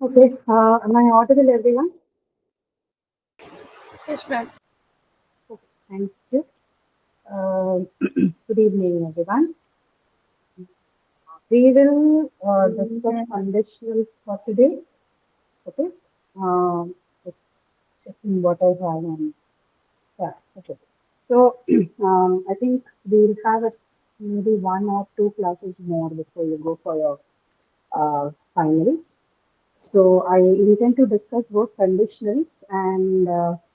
Okay, am I audible, everyone? Yes, ma'am. Okay, thank you. Uh, Good evening, everyone. We will discuss conditionals for today. Okay, just checking what I have on. Yeah, okay. So, I think we'll have maybe one or two classes more before you go for your finals. So, I intend to discuss both conditionals and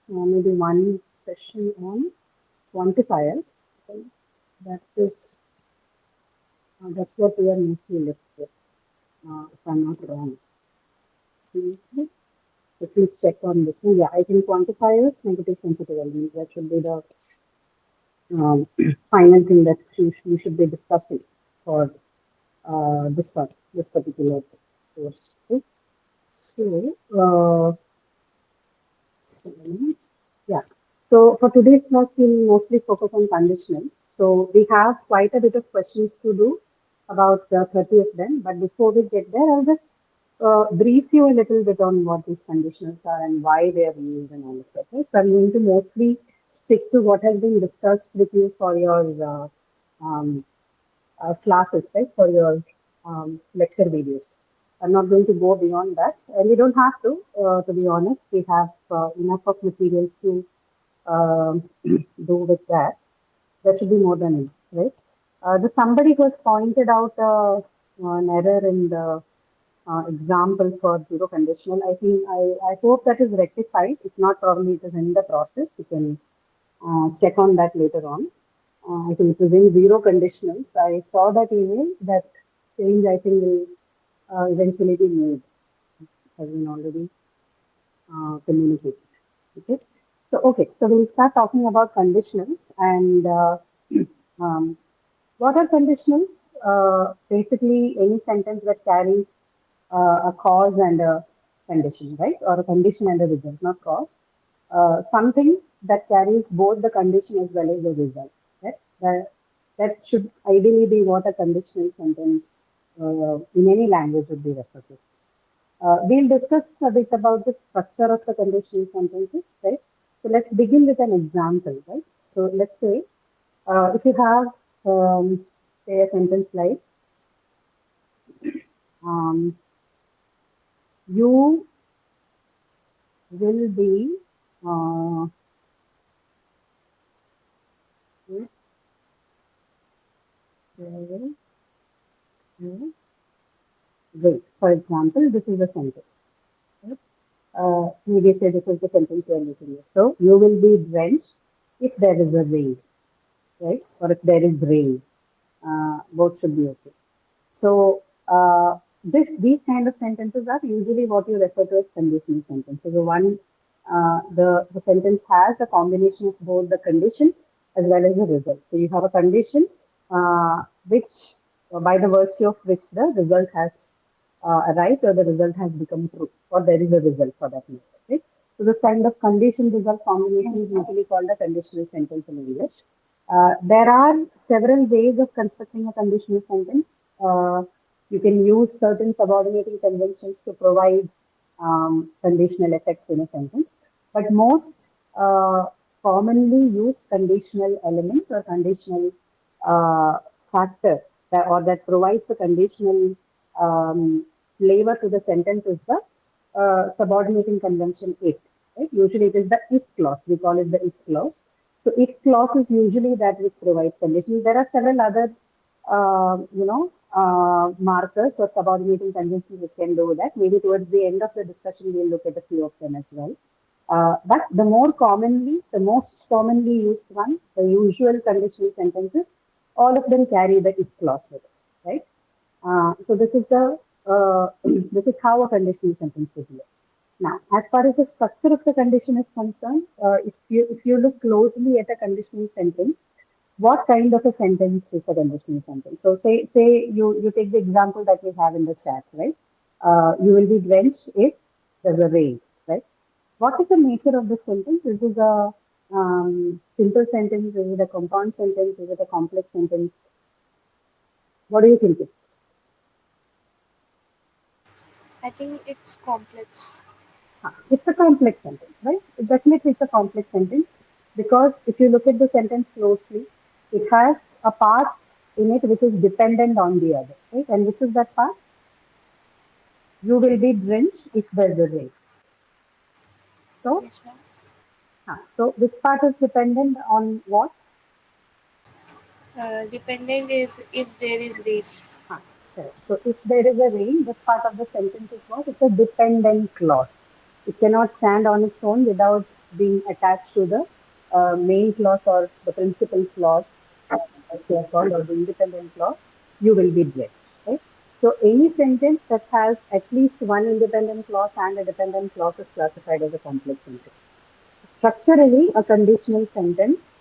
maybe one session on quantifiers. Okay. That is, that's what we are mostly left with, if I'm not wrong. See, if you check on this one, yeah, I think quantifiers, negative sensitive elements, that should be the um, final thing that you should be discussing for this part, this particular course. Okay. So, just a minute. Yeah. So for today's class, we'll mostly focus on conditionals. So we have quite a bit of questions to do, about 30 of them. But before we get there, I'll just brief you a little bit on what these conditionals are and why they are used and all of that. Right? So I'm going to mostly stick to what has been discussed with you for your classes, right, for your lecture videos. I'm not going to go beyond that, and we don't have to be honest. We have enough of materials to do with that. That should be more than enough, right? The somebody who has pointed out an error in the example for zero conditional. I hope that is rectified. If not, probably it is in the process. We can check on that later on. I think it was in zero conditionals. I saw that email. That change, I think, will eventually be made. Has been already communicated. Okay. So we'll start talking about conditionals and um, what are conditionals? Basically, any sentence that carries a cause and a condition, right? Or a condition and a result, not cause. Something that carries both the condition as well as the result, right? That should ideally be what a conditional sentence in any language would be referred to as. We'll discuss a bit about the structure of the conditional sentences, right? So let's begin with an example, right? So let's say if you have, say, a sentence like, um, you will be, uh, wait, for example, this is the sentence. Right? Maybe say this is the sentence we are looking at. So, you will be drenched if there is a rain, right? Or if there is rain. Both should be okay. So these kind of sentences are usually what you refer to as conditional sentences. So one, the sentence has a combination of both the condition as well as the result. So you have a condition which, by the virtue of which the result has arrived or the result has become true, or there is a result for that matter. Right? So this kind of condition result combination is usually called a conditional sentence in English. There are several ways of constructing a conditional sentence. You can use certain subordinating conventions to provide conditional effects in a sentence, but most commonly used conditional element or conditional uh, factor that provides a conditional flavor to the sentence is the subordinating convention if. Right? Usually it is the if clause. We call it the if clause. So if clause is usually that which provides conditions. There are several other, markers or subordinating conventions which can do that. Maybe towards the end of the discussion, we'll look at a few of them as well. But the most commonly used one, the usual conditional sentences, all of them carry the if clause with it, right? So this is the this is how a conditional sentence would look. Now, as far as the structure of the condition is concerned, if you look closely at a conditional sentence, what kind of a sentence is a conditional sentence? So, say you take the example that we have in the chat, right? You will be drenched if there's a rain, right? What is the nature of the sentence? Is this a simple sentence? Is it a compound sentence? Is it a complex sentence? What do you think it's? I think it's complex. It's a complex sentence, right? Definitely, it's a complex sentence because if you look at the sentence closely, it has a part in it which is dependent on the other, right? And which is that part? You will be drenched if there's a rain. So, Yes, ma'am. so which part is dependent on what? Dependent is if there is rain. Huh, correct. So if there is a rain, this part of the sentence is what? It's a dependent clause. It cannot stand on its own without being attached to the main clause or the principal clause, as they are called, or the independent clause. You will be drenched, right? So any sentence that has at least one independent clause and a dependent clause is classified as a complex sentence. Structurally, a conditional sentence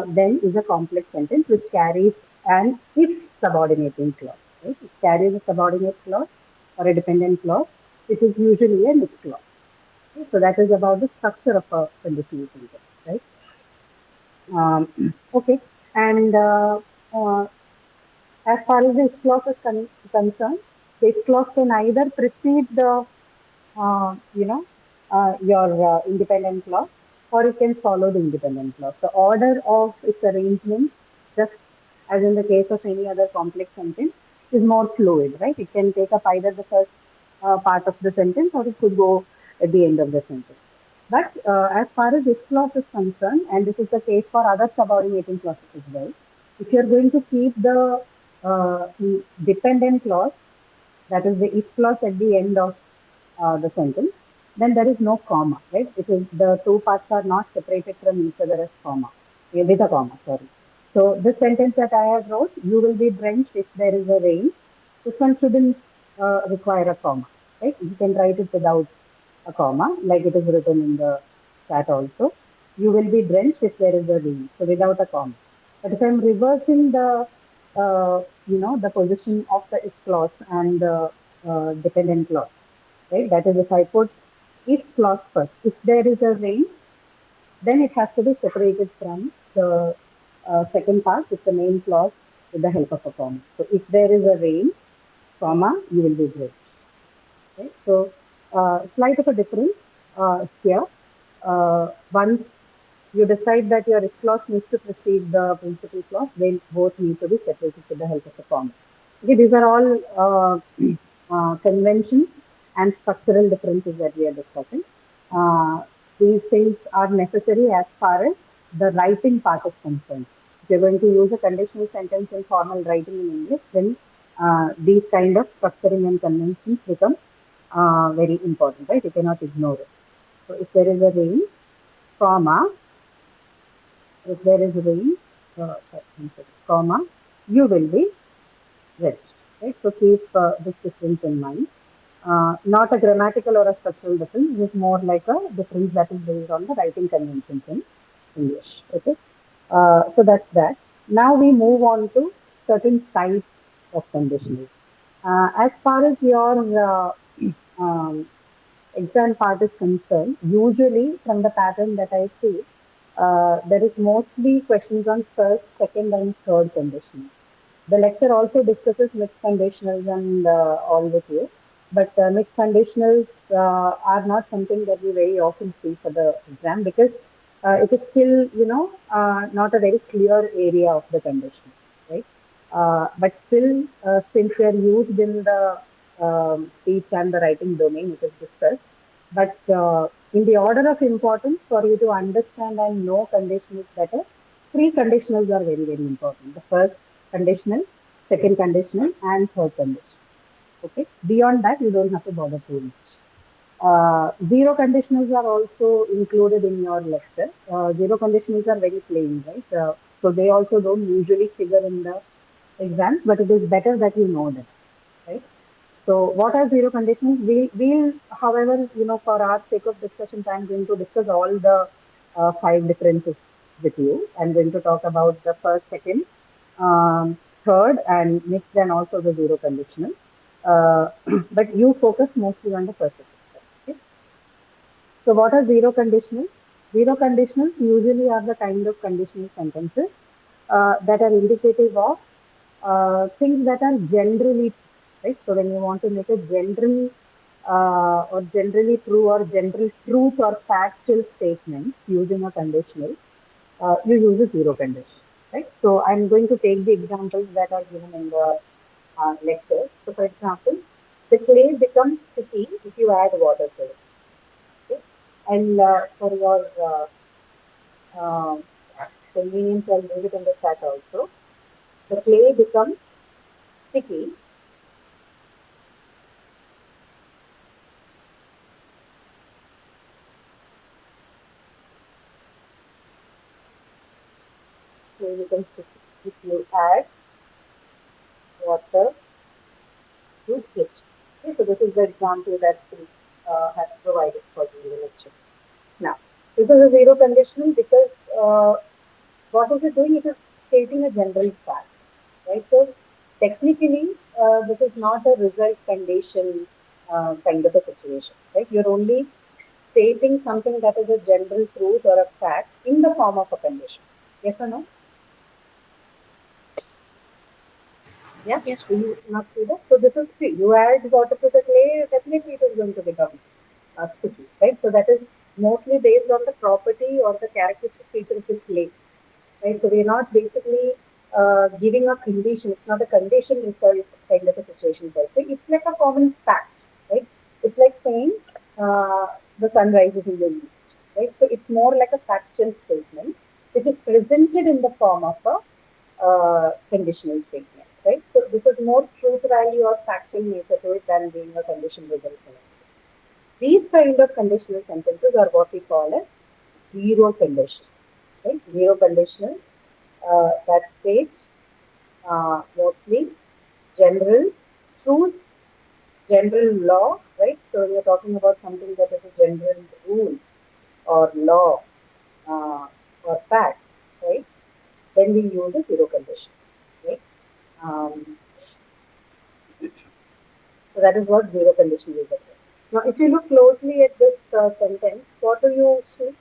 then is a complex sentence which carries an if subordinating clause. Right? It carries a subordinate clause or a dependent clause, which is usually an if clause. Okay? So that is about the structure of a conditional sentence, right? Okay, and as far as the if clause is concerned, the if clause can either precede the you know, your independent clause, or you can follow the independent clause. The order of its arrangement, just as in the case of any other complex sentence, is more fluid, right? It can take up either the first part of the sentence or it could go at the end of the sentence. But as far as if clause is concerned, and this is the case for other subordinating clauses as well, if you're going to keep the dependent clause, that is the if clause at the end of the sentence, then there is no comma, right? It is the two parts are not separated from each other as comma, with a comma, sorry. So this sentence that I have wrote, you will be drenched if there is a rain. This one shouldn't require a comma, right? You can write it without a comma, like it is written in the chat also. You will be drenched if there is a rain, so without a comma. But if I'm reversing the, the position of the if clause and the dependent clause, right? That is, if I put if clause first, if there is a rain, then it has to be separated from the second part, is the main clause with the help of a comma. So if there is a rain, comma, you will be drenched. Right? So slight of a difference here. Once you decide that your if clause needs to precede the principal clause, they both need to be separated with the help of a comma. Okay, these are all conventions and structural differences that we are discussing. Uh, these things are necessary as far as the writing part is concerned. If you're going to use a conditional sentence in formal writing in English, then these kind of structuring and conventions become very important, right? You cannot ignore it. So if there is a rain, comma, if there is rain, sorry, one second, comma, you will be rich, right? So keep this difference in mind. Not a grammatical or a structural difference. This is more like a difference that is based on the writing conventions in English. Okay, so that's that. Now we move on to certain types of conditionals. As far as your um, exam part is concerned, usually from the pattern that I see, there is mostly questions on first, second, and third conditionals. The lecture also discusses mixed conditionals and all with you, but mixed conditionals are not something that we very often see for the exam because it is still, not a very clear area of the conditionals, right? But still, since they are used in the speech and the writing domain, it is discussed. But in the order of importance, for you to understand and know conditionals better, three conditionals are very, very important. The first conditional, second conditional, and third conditional. Okay. Beyond that, you don't have to bother too much. Zero conditionals are also included in your lecture. Zero conditionals are very plain, right? So they also don't usually figure in the exams, but it is better that you know them, right? So what are zero conditionals? However, for our sake of discussions, I'm going to discuss all the five differences with you. I'm going to talk about the first, second, third, and mixed, and also the zero conditional. Uh, but you focus mostly on the first, second, third. Okay? So what are zero conditionals? Zero conditionals usually are the kind of conditional sentences that are indicative of things that are generally true, right? So when you want to make a general or generally true or general truth or factual statements using a conditional, you use a zero condition, right? So I'm going to take the examples that are given in the lectures. So, for example, the clay becomes sticky if you add water to it. Okay? And for your uh, convenience, I'll leave it in the chat also. The clay becomes sticky. Clay becomes sticky if you add water to it. Okay, so this is the example that we have provided for you in the lecture. Now, this is a zero conditional because what is it doing? It is stating a general fact, right? So technically, this is not a result condition kind of a situation, right? You're only stating something that is a general truth or a fact in the form of a condition. Yes or no? Yeah. Yes, Do ma'am. you not see that? So this is see, you add water to the clay, definitely it is going to become sticky, right? So that is mostly based on the property or the characteristic feature of the clay, right? So we're not basically giving a condition. It's not a condition result kind of a situation per se. It's like a common fact, right? It's like saying uh, the sun rises in the east, right? So it's more like a factual statement, which is presented in the form of a conditional statement, right? So this is more truth value or factual nature to it than being a condition results in it. These kind of conditional sentences are what we call as zero conditionals, right? Zero conditionals that state mostly general truth, general law, right? So we are talking about something that is a general rule or law or fact, right? Then we use a zero condition, right? Um, so that is what zero conditional is about. Now, if you look closely at this sentence, what do you see?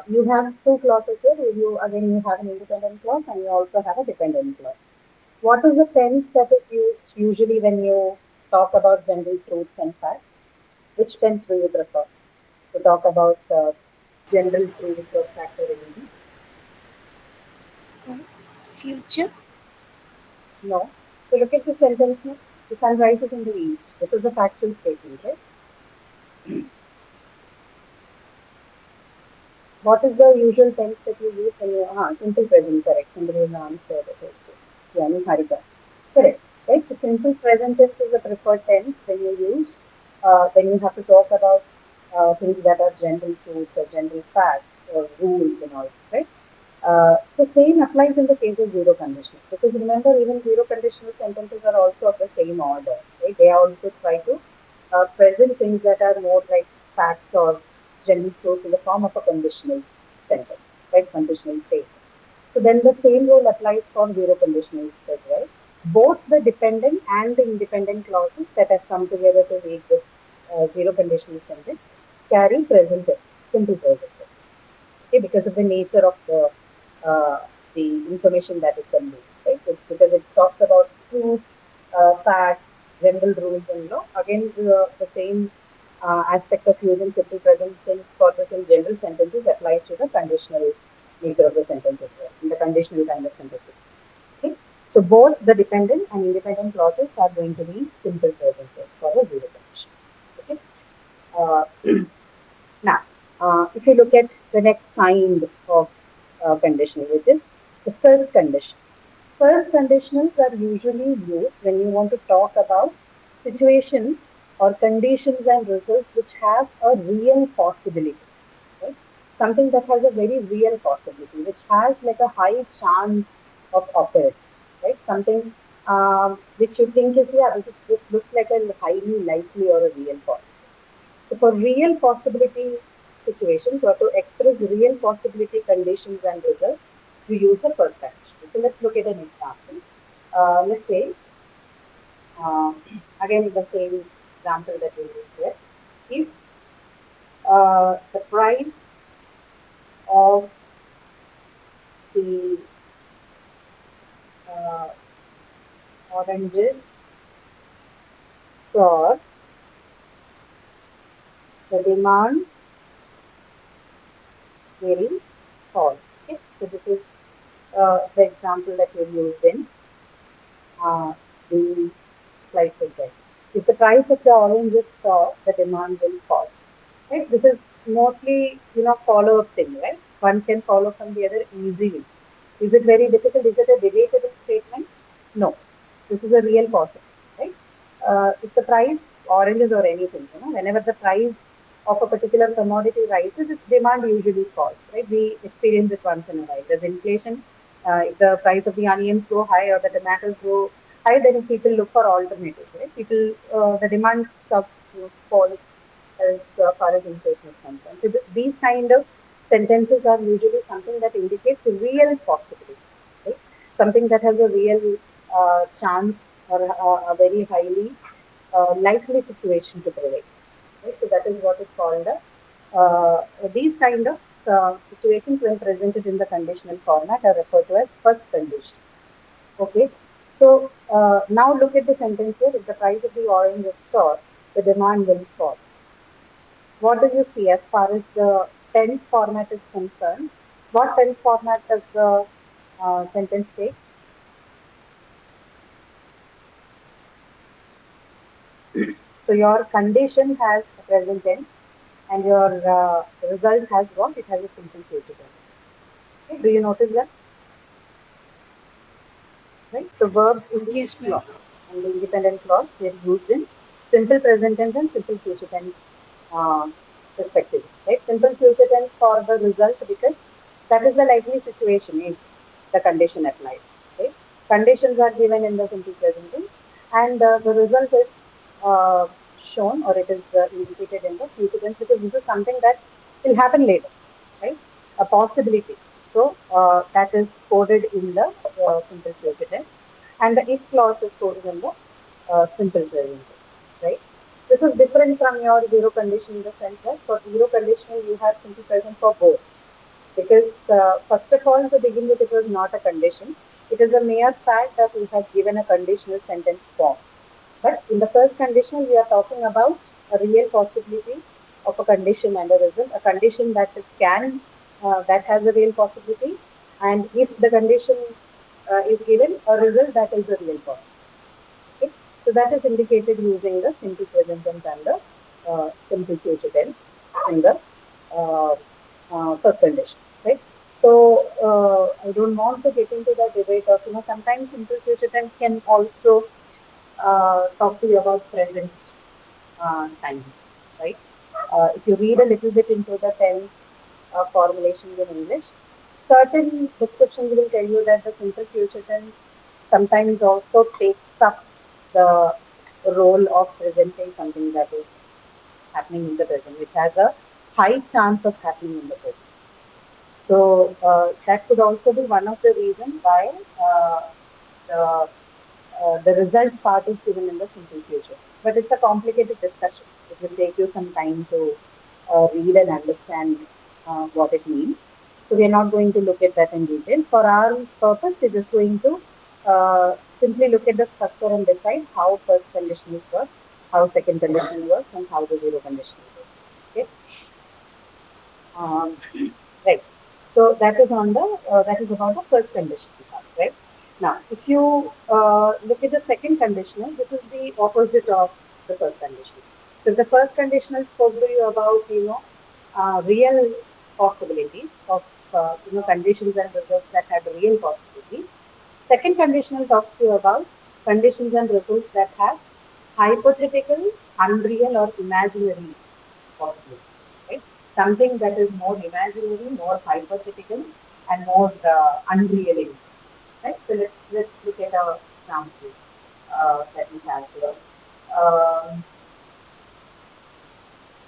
You have two clauses here. You again you have an independent clause and you also have a dependent clause. What is the tense that is used usually when you talk about general truths and facts? Which tense do you prefer to talk about general truth or fact or anything? Future. No. So look at the sentence now. The sun rises in the east. This is a factual statement, right? What is the usual tense that you use when you simple present? Correct. Somebody has answered. It is this. Yani Harika. Correct. Right. So simple present tense is the preferred tense when you use when you have to talk about things that are general truths or general facts or rules and all. Right. So same applies in the case of zero conditional because remember even zero conditional sentences are also of the same order. Right. They also try to present things that are more like facts or general truths in the form of a conditional sentence. Right. Conditional statement. So then the same rule applies for zero conditionals as well. Both the dependent and the independent clauses that have come together to make this zero conditional sentence carry present tense, simple present tense. Okay, because of the nature of uh, the information that it conveys, right? Because it talks about truth, facts, general rules, and law. Again, the same aspect of using simple present tense for the same general sentences applies to the conditional nature of the sentence as well, in the conditional kind of sentences as well. Okay, so both the dependent and independent clauses are going to be simple present tense for a zero condition. Okay. Uh, Now, if you look at the next kind of conditional, which is the first condition. First conditionals are usually used when you want to talk about situations or conditions and results which have a real possibility, right? Something that has a very real possibility, which has like a high chance of occurrence, right? Something which you think is, yeah, this looks like a highly likely or a real possibility. So for real possibility situations or to express real possibility conditions and results, you use the first condition. So let's look at an example. Let's say, uh, again, the same example that we did here. If the price of the uh, oranges soar the demand will fall. Okay, so this is the example that we've used in the slides as well. If the price of the oranges soar, the demand will fall. Right? This is mostly, follow-up thing, right? One can follow from the other easily. Is it very difficult? Is it a debatable statement? No. This is a real possibility, right? If the price, oranges or anything, whenever the price of a particular commodity rises, its demand usually falls, right? We experience it once in a while. There's inflation. If the price of the onions go high or the tomatoes go high, then people look for alternatives, right? The demand stuff falls as far as inflation is concerned. So these kind of sentences are usually something that indicates real possibilities, right? Something that has a real chance or a very highly likely situation to prevail. Right? So that is what is called these kind of situations when presented in the conditional format are referred to as first conditions. Okay. So now look at the sentence here. If the price of the orange is soar, the demand will fall. What do you see as far as the tense format is concerned? What tense format does the sentence takes? So your condition has a present tense, and your result has what? It has a simple future tense. Okay, do you notice that? Right. So verbs in the if Yes, ma'am. clause and the independent clause they're used in simple present tense and simple future tense uh, respectively. Right. Simple future tense for the result because that is the likely situation if the condition applies. Right. Conditions are given in the simple present tense, and the result is shown or it is indicated in the future tense because this is something that will happen later, right? A possibility. So that is coded in the simple future tense, and the if clause is coded in the simple present tense, right? This is different from your zero condition in the sense that for zero conditional you have simple present for both because first of all to begin with it was not a condition. It is a mere fact that we have given a conditional sentence form. But in the first conditional, we are talking about a real possibility of a condition and a result, a condition that has a real possibility. And if the condition is given, a result that is a real possibility. Okay? So that is indicated using the simple present tense and the simple future tense in the uh, first conditions, right? So I don't want to get into that debate of, sometimes simple future tense can also talk to you about present times, right? If you read a little bit into the tense formulations in English, certain descriptions will tell you that the simple future tense sometimes also takes up the role of presenting something that is happening in the present, which has a high chance of happening in the present. So that could also be one of the reasons why the the result part is given in the simple future. But it's a complicated discussion. It will take you some time to read and understand what it means. So we're not going to look at that in detail. For our purpose, we're just going to simply look at the structure and decide how first conditionals work, how second conditional works, and how the zero conditional works. Okay. Um, right. So that is about the first conditional part, right? Now, if you look at the second conditional, this is the opposite of the first conditional. So the first conditional spoke to you about real possibilities of conditions and results that have real possibilities. Second conditional talks to you about conditions and results that have hypothetical, unreal, or imaginary possibilities, right? Something that is more imaginary, more hypothetical, and more unreal in nature, right? So let's look at our example that we have here. Um,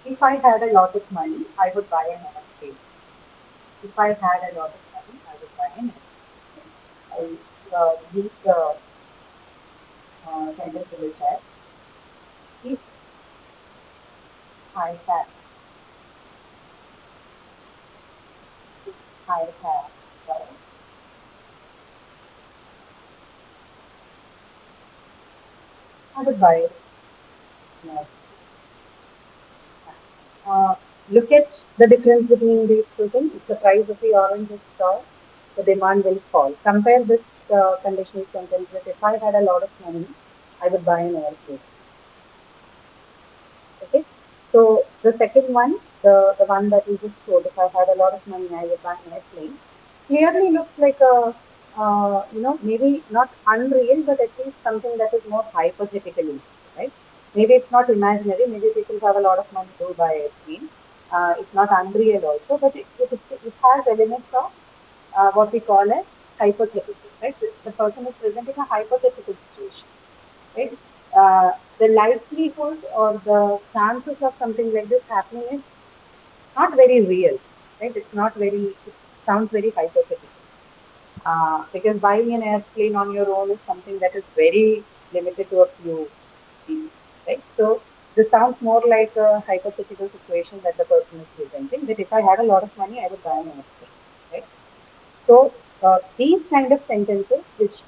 if I had a lot of money, I would buy an airplane. If I had a lot of money, I would buy an airplane. I use the sentence in the chat. If I had, if I had, I would buy an airplane. look at the difference between these two things. If the price of the orange is sour, the demand will fall. Compare this conditional sentence with if I had a lot of money, I would buy an airplane. Okay. So the second one, the one that you just told, if I had a lot of money, I would buy an airplane, clearly looks like a, maybe not unreal, but at least something that is more hypothetical in nature, right? Maybe it's not imaginary. Maybe people who have a lot of money do buy airplane. It's not unreal also, but it has elements of what we call as hypothetical, right? The person is presenting a hypothetical situation, right? The likelihood or the chances of something like this happening is not very real, right? It's not very, it sounds very hypothetical. Because buying an airplane on your own is something that is very limited to a few people, right? So this sounds more like a hypothetical situation that the person is presenting. That if I had a lot of money, I would buy an airplane, right? So these kind of sentences, which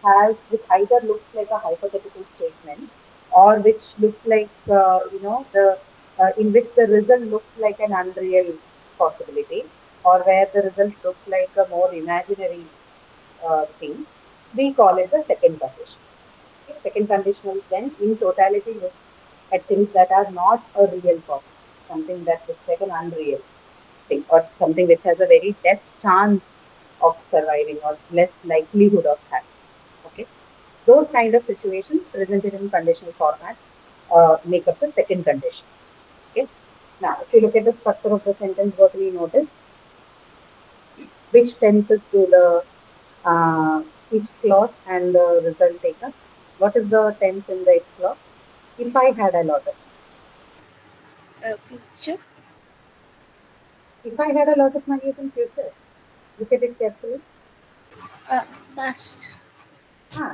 either looks like a hypothetical statement, or which looks like the in which the result looks like an unreal possibility, or where the result looks like a more imaginary thing, we call it the second condition. Okay? Second conditionals then in totality looks at things that are not a real possibility, something that looks like an unreal thing, or something which has a very less chance of surviving or less likelihood of happening. Okay, those kind of situations presented in conditional formats make up the second conditions. Okay, now if you look at the structure of the sentence, what we notice, which tenses do the if clause and the result take up. What is the tense in the if clause? If I had a lot of money. Future. If I had a lot of money is in future. Look at it carefully. Past.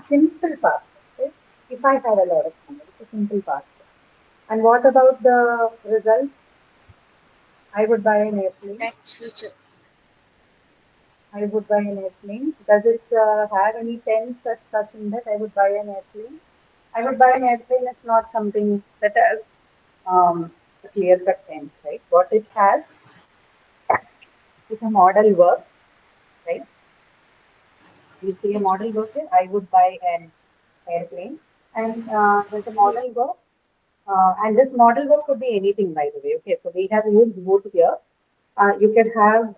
Simple past tense, right? If I had a lot of money, it's a simple past tense. And what about the result? I would buy an airplane. That's future. I would buy an airplane. Does it have any tense as such in that I would buy an airplane? I would buy an airplane is not something that has a clear cut tense, right? What it has is a modal verb, right? You see a Yes, modal ma'am. verb here. I would buy an airplane, and there's a modal verb. And this model verb could be anything, by the way. Okay, so we have used both here. You can have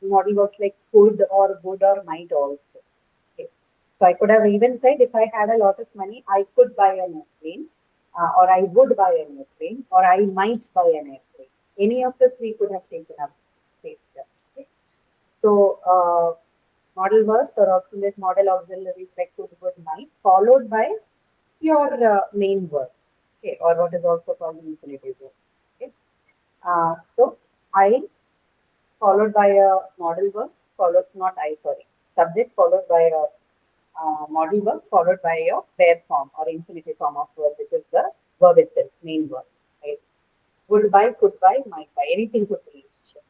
model verbs like could or would or might also. Okay. So I could have even said if I had a lot of money, I could buy an airplane, or I would buy an airplane, or I might buy an airplane. Any of the three could have taken up space here. Okay. So model verbs or auxiliary model auxiliaries like could, would, might, followed by your main verb, okay, or what is also called the infinitive verb. Okay. So I followed by a model verb, followed not I, sorry, subject followed by a model verb, followed by your verb form or infinitive form of verb, which is the verb itself, main verb. Right? Would buy, could buy, might buy, anything could be used here.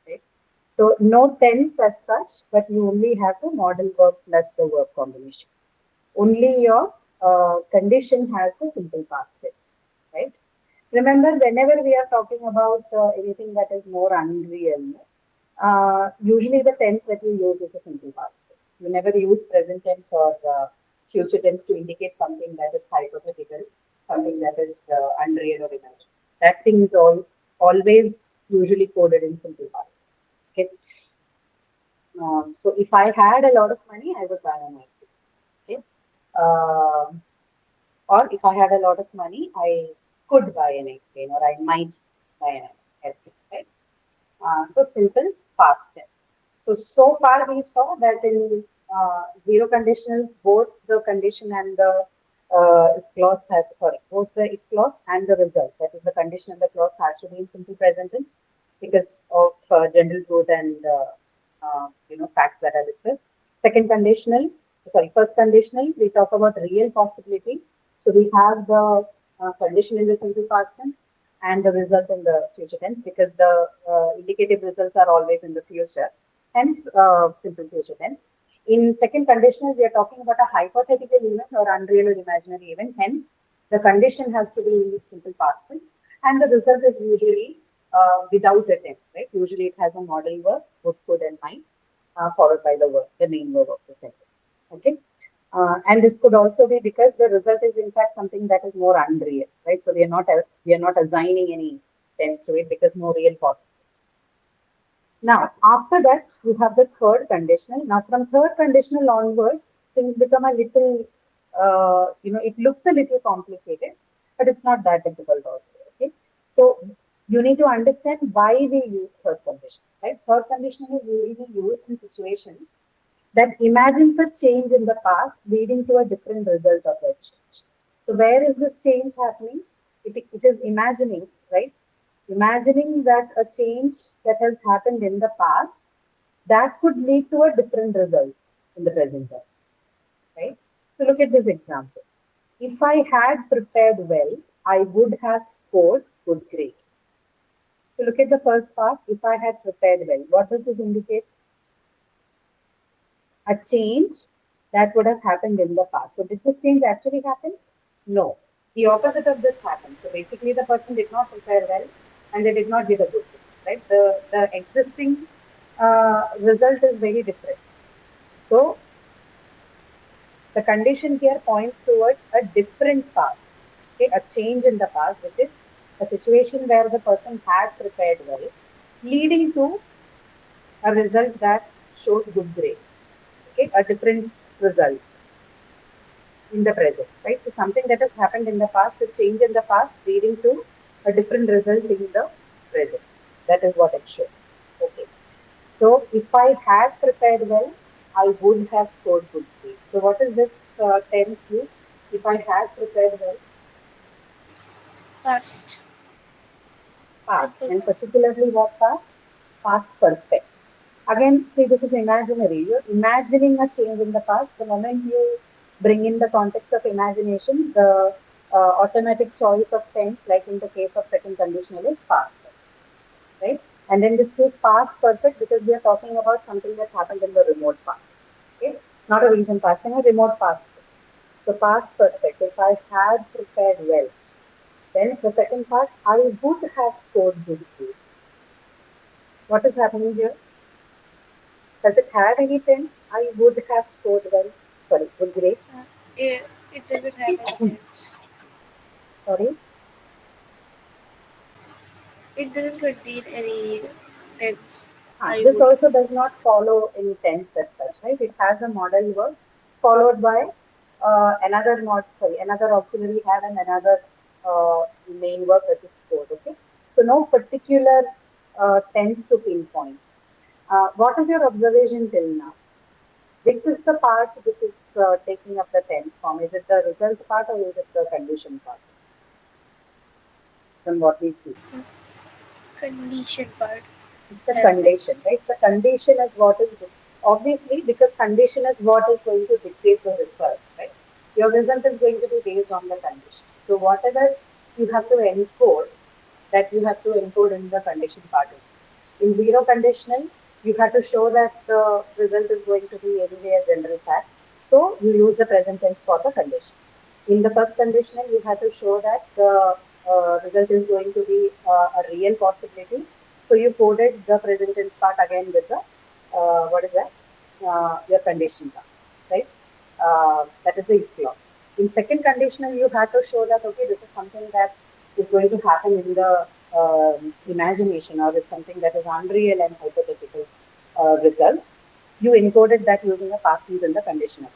Right? So no tense as such, but you only have the model verb plus the verb combination. Only your condition has the simple past tense, right? Remember, whenever we are talking about anything that is more unreal, usually the tense that you use is a simple past tense. You never use present tense or future tense to indicate something that is hypothetical, something that is unreal or imaginary. That thing is always usually coded in simple past tense. Okay. So if I had a lot of money, I would buy an iPhone. Okay. Um or if I had a lot of money, I could buy an airplane or I might buy an airplane, right? So simple past tense. So far we saw that in zero conditionals, both the condition and the if clause has, sorry, both the if clause and the result, that is the condition and the clause has to be in simple present tense because of general truth and facts that are discussed. Second conditional, sorry, first conditional, we talk about real possibilities. So we have the condition in the simple past tense and the result in the future tense because the indicative results are always in the future, hence simple future tense. In second conditional, we are talking about a hypothetical event or unreal or imaginary event, hence the condition has to be in simple past tense and the result is usually without a tense, right? Usually it has a modal verb, would, could, and might, followed by the verb, the main verb of the sentence. Okay. And this could also be because the result is in fact something that is more unreal, right? So we are not assigning any tense to it because no real possible. Now, after that, you have the third conditional. Now, from third conditional onwards, things become a little, it looks a little complicated, but it's not that difficult also. Okay. So, you need to understand why we use third condition, right? Third condition is usually used in situations that imagines a change in the past leading to a different result of that change. So, where is this change happening? It is imagining, right? Imagining that a change that has happened in the past that could lead to a different result in the present tense, right? So look at this example. If I had prepared well, I would have scored good grades. So look at the first part. If I had prepared well, what does this indicate? A change that would have happened in the past. So did this change actually happen? No. The opposite of this happened. So basically the person did not prepare well and they did not get a good grades, right? The existing result is very different. So the condition here points towards a different past, okay, a change in the past, which is a situation where the person had prepared well, leading to a result that showed good grades, okay, a different result in the present, right? So something that has happened in the past, a change in the past, leading to a different result in the present. That is what it shows. Okay. So if I had prepared well, I would have scored good grades. So what is this tense use? If I had prepared well, Past. past, Simple and past. particularly what past? Past perfect. Again, see, this is imaginary. You're imagining a change in the past. The moment you bring in the context of imagination, the automatic choice of tense, like in the case of second conditional, is past tense, right? And then this is past perfect because we are talking about something that happened in the remote past, okay? Not a recent past, in a remote past. So past perfect. If I had prepared well, then the second part, I would have scored good grades. What is happening here? Does it have any tense? I would have scored well. Sorry, good grades. It doesn't have any tense. Sorry. It doesn't contain any tense. I This would. also does not follow any tense as such, right? It has a modal verb followed by another auxiliary have and another main verb which is scored. Okay, so no particular tense to pinpoint. What is your observation till now? Which is the part which is taking up the tense form? Is it the result part or is it the condition part? From what we see. Condition part. It's the I would think so. condition, right? The condition is what is obviously because condition is what is going to dictate the result, right? Your result is going to be based on the condition. So whatever you have to encode, that you have to encode in the condition part. In zero conditional, you have to show that the result is going to be anyway a general fact. So you use the present tense for the condition. In the first conditional, you have to show that the result is going to be a real possibility. So you coded the present tense part again with the what is that? Your condition part, right? That is the if clause. In second conditional, you have to show that okay, this is something that is going to happen in the imagination or is something that is unreal and hypothetical result. You encoded that using the past tense in the condition again.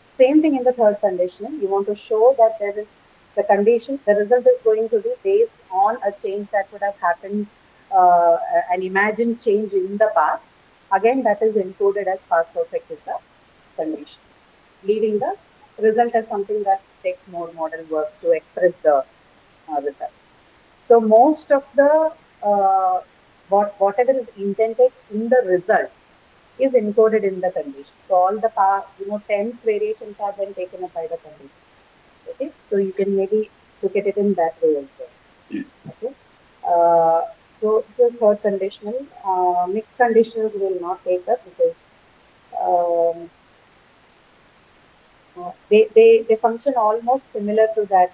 Same thing in the third condition. You want to show that there is the condition, the result is going to be based on a change that would have happened, an imagined change in the past. Again, that is encoded as past perfect with the condition, leaving the result as something that takes more modal verbs to express the results. So most of the whatever is intended in the result is encoded in the condition. So all the tense variations are then taken up by the conditions. Okay, so you can maybe look at it in that way as well. Okay, so third conditional, mixed conditionals will not take up because um, they function almost similar to that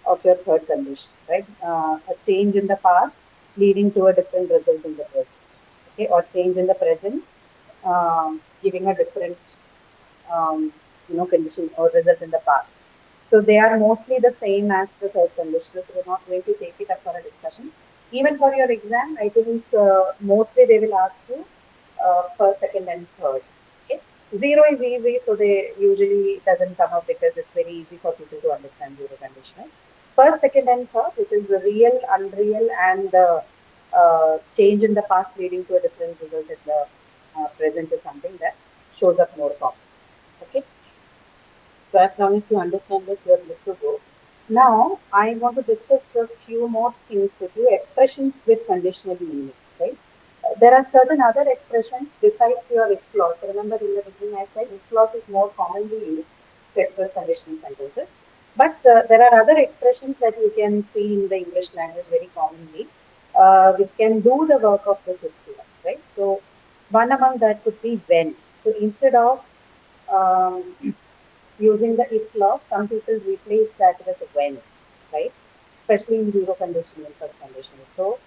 of your third condition, right? A change in the past leading to a different result in the present. Okay, or change in the present, giving a different condition or result in the past. So they are mostly the same as the third condition. So we're not going to take it up for a discussion. Even for your exam, I think mostly they will ask you first, second, and third. Okay, zero is easy, so they usually doesn't come up because it's very easy for people to understand zero conditional. First, second, and third, which is the real, unreal, and the change in the past leading to a different result in the present is something that shows up more common. Okay, so as long as you understand this, you are good to go. Now, I want to discuss a few more things with you, expressions with conditional meanings, right? There are certain other expressions besides your if clause. So remember in the beginning I said if clause is more commonly used to express conditional sentences. But there are other expressions that you can see in the English language very commonly, which can do the work of this if clause, right? So one among that could be when. So instead of um, using the if clause, some people replace that with when, right? Especially in zero conditional and first conditional. So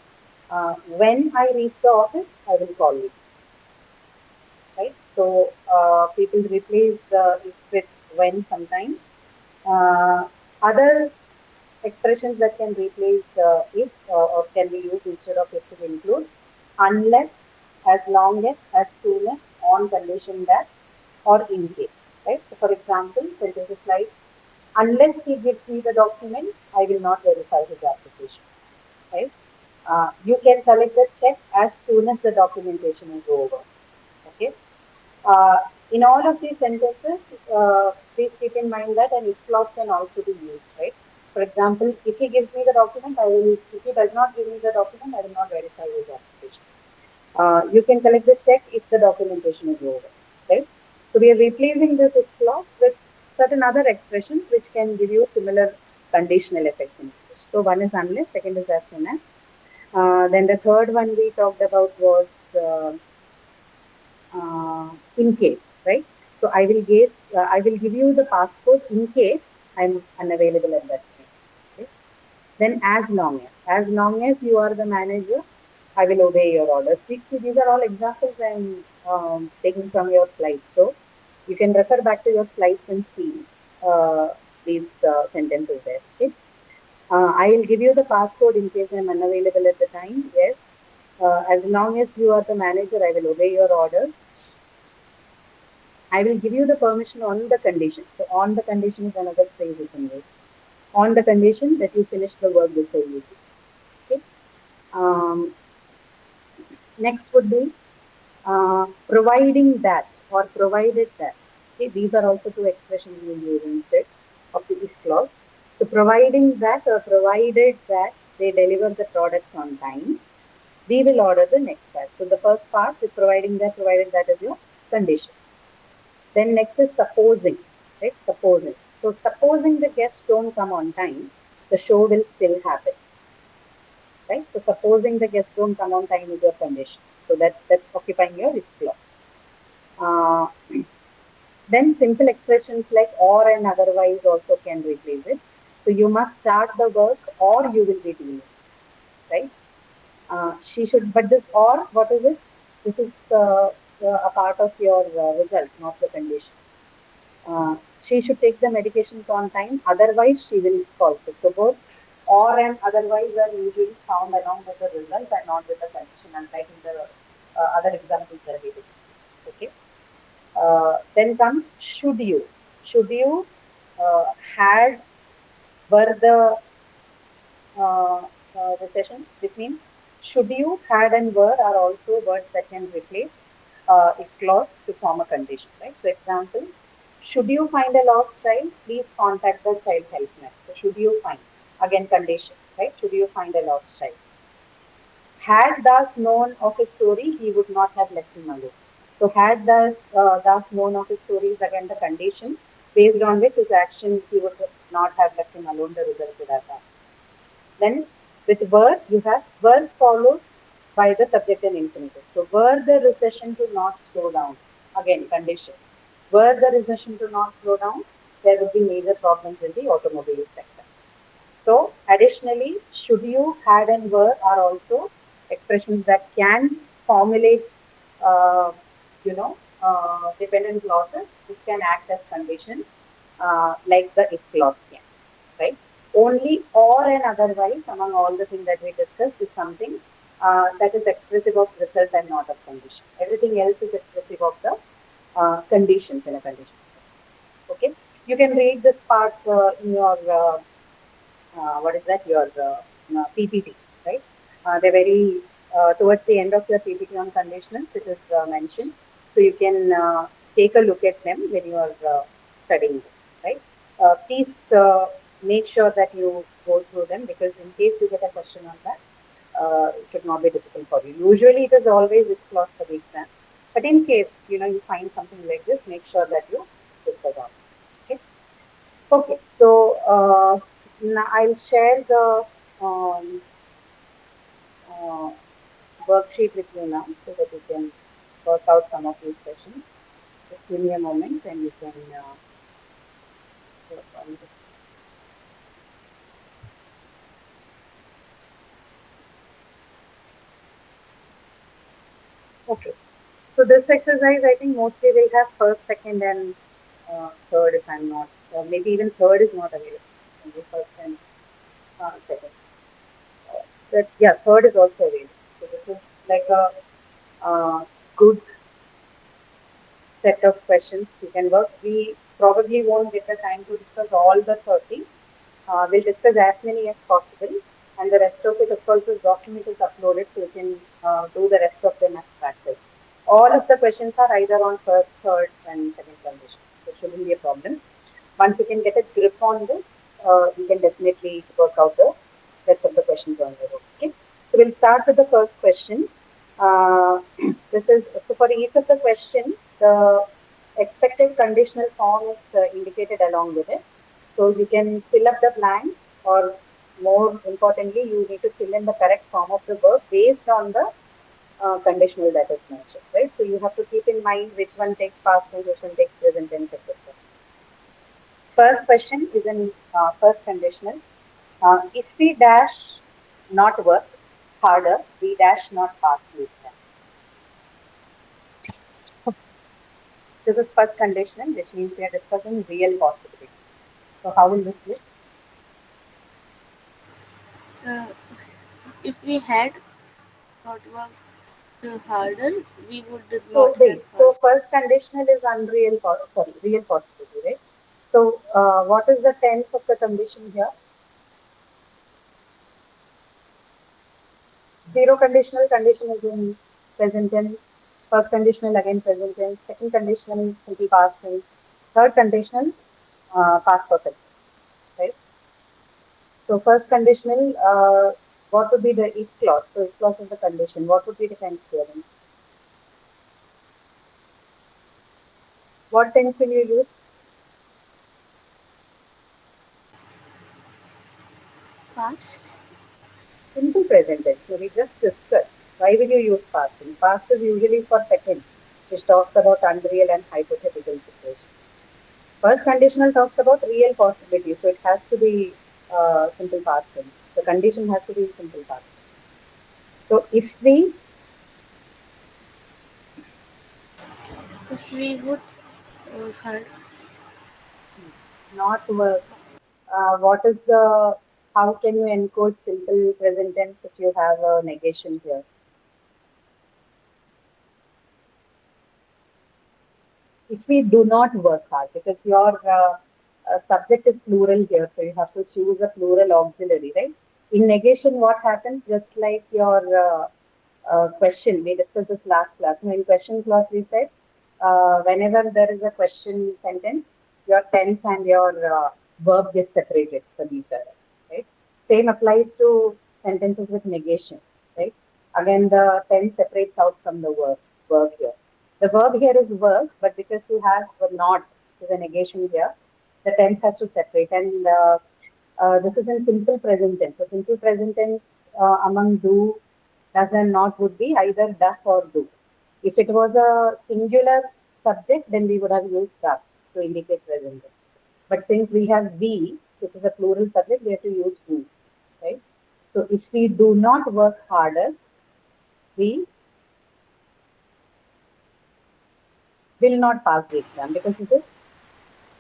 when I reach the office, I will call you, right? So people replace if with when sometimes. Other expressions that can replace if or can be used instead of if will include unless, as long as soon as, on condition that, or in case, right? So for example, sentences like unless he gives me the document, I will not verify his application, right? You can collect the check as soon as the documentation is over. Okay. Uh, in all of these sentences, please keep in mind that an if clause can also be used, right? For example, if he gives me the document, I will. If he does not give me the document, I will not verify his application. You can collect the check if the documentation is over, right? So we are replacing this if clause with certain other expressions which can give you similar conditional effects in English. So one is unless, second is as soon as. Then the third one we talked about was in case, right? So I will give you the passport in case I'm unavailable at that time. Okay? Then as long as you are the manager, I will obey your orders. These are all examples I'm taking from your slides. So you can refer back to your slides and see uh, these sentences there. Okay. I will give you the passcode in case I'm unavailable at the time. Yes. As long as you are the manager, I will obey your orders. I will give you the permission on the condition. So, on the condition is another phrase you can use. On the condition that you finish the work before you do. Okay. Um, Next would be providing that or provided that. Okay. These are also two expressions we use instead of the if clause. So, providing that or provided that they deliver the products on time, we will order the next batch. So, the first part with providing that, provided that is your condition. Then next is supposing, right? Supposing. So supposing the guests don't come on time, the show will still happen, right? So supposing the guests don't come on time is your condition. So that's occupying your if clause. Uh, then simple expressions like or and otherwise also can replace it. So you must start the work or you will be delayed, right? She should, but this or what is it? This is a part of your result, not the condition. She should take the medications on time, otherwise she will fall sick. So both or and otherwise are usually found along with the result and not with the condition, unlike in the other examples that we discussed. Okay. Then comes should you. Should you had were the recession, which means should you, had, and were are also words that can replace if clause to form a condition, right? So, example, should you find a lost child, please contact the child helpline. So, should you find, again, condition, right? Should you find a lost child? Had Das known of his story, he would not have left him alone. So, had Das known of his story is again the condition based on which his action he would not have left him alone. The result would have happened. Then with were, you have were followed by the subject and infinitive. So were the recession to not slow down? Again, condition. Were the recession to not slow down? There would be major problems in the automobile sector. So additionally, should you, had, and were are also expressions that can formulate, uh, dependent clauses which can act as conditions, like the if clause can, right? Only or and otherwise among all the things that we discussed is something that is expressive of result and not of condition. Everything else is expressive of the conditions in a conditional sentence. Okay, you can read this part in your what is that, your PPT, right? They're very towards the end of your PPT on conditionals, it is mentioned. So you can take a look at them when you are studying them, right? Please make sure that you go through them, because in case you get a question on that, it should not be difficult for you. Usually, it is always if clause for the exam, but in case you find something like this, make sure that you discuss on it. Okay. Okay. So now I'll share the um, uh, worksheet with you now, so that you can work out some of these questions. Just give me a moment, and you can work on this. Okay. So this exercise, I think mostly will have first, second, and third, if I'm not, maybe even third is not available. It's only first and second. So yeah, third is also available. So this is like a good set of questions you can work. We probably won't get the time to discuss all the 30. We'll discuss as many as possible. And the rest of it, of course, this document is uploaded, so you can do the rest of them as practice. All of the questions are either on first, third, and second conditions, so it shouldn't be a problem. Once you can get a grip on this, you can definitely work out the rest of the questions on your own. Okay, so we'll start with the first question. Uh, this is so for each of the question, the expected conditional form is indicated along with it. So you can fill up the blanks, or more importantly, you need to fill in the correct form of the verb based on the conditional that is mentioned, right? So you have to keep in mind which one takes past tense, which one takes present tense, etc. First question is in first conditional. If we dash not work harder, we dash not pass the exam. This is first conditional, which means we are discussing real possibilities. So how will this look? Uh, if we had not worked harder, we would So not have wait, so passed. first conditional is unreal, sorry, real possibility, right? So what is the tense of the condition here? Zero conditional condition is in present tense. First conditional again present tense. Second conditional simple past tense. Third conditional past perfect tense, right? So first conditional, what would be the if clause? So if clause is the condition. What would be the tense here then? What tense will you use? Past? Simple present tense. So we just discussed. Why will you use past tense? Past is usually for second, which talks about unreal and hypothetical situations. First conditional talks about real possibilities, so it has to be simple past tense. The condition has to be simple past tense. So if we If we would work hard, not work, what is the, how can you encode simple present tense if you have a negation here? If we do not work hard, because your subject is plural here, so you have to choose a plural auxiliary, right? In negation, what happens? Just like your question, we discussed this last class. In question clause, we said whenever there is a question sentence, your tense and your verb get separated from each other, right? Same applies to sentences with negation, right? Again, the tense separates out from the verb here. The verb here is work, but because we have a not, which is a negation here, the tense has to separate. And this is in simple present tense. So simple present tense among do, does, and not would be either does or do. If it was a singular subject, then we would have used does to indicate present tense. But since we have we, this is a plural subject, we have to use do, right? So if we do not work harder, we will not pass the exam because this is,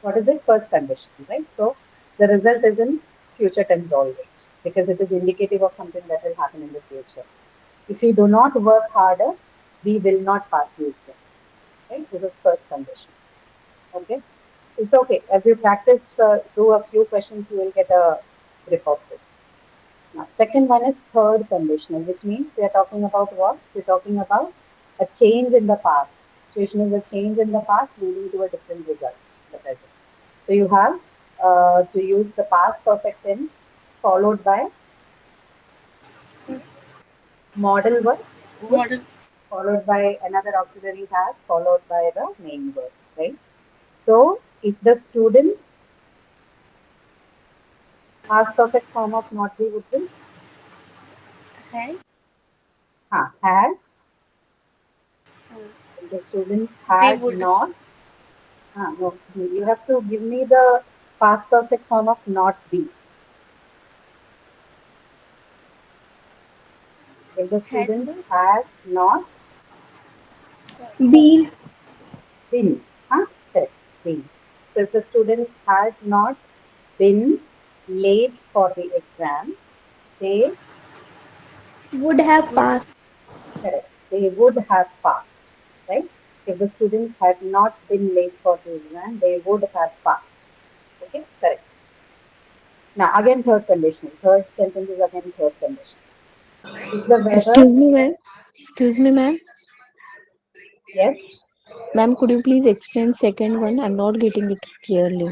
what is it? First condition, right? So the result is in future tense always because it is indicative of something that will happen in the future. If we do not work harder, we will not pass the exam, right? This is first condition. Okay. It's okay. As you practice, do a few questions, you will get a grip of this. Now, second one is third conditional, which means we are talking about what? We're talking about a change in the past. Situation is a change in the past leading to a different result in the present. So you have to use the past perfect tense followed by model verb would, Model. followed by another auxiliary had, followed by the main verb, right? So if the students, past perfect form of not be would be Had. had. Uh, If the students they had would. not, no, you have to give me the past perfect form of not be. If the Had students not. had not Been. been, correct, been. So if the students had not been late for the exam, they, Would have Would. passed. correct, they would have passed, right? If the students had not been late for the exam, they would have passed. Okay, correct. Now again, third conditional. Third sentence is again third condition. If the weather, Excuse me, ma'am. Excuse me, ma'am. yes. Ma'am, could you please explain second one? I'm not getting it clearly.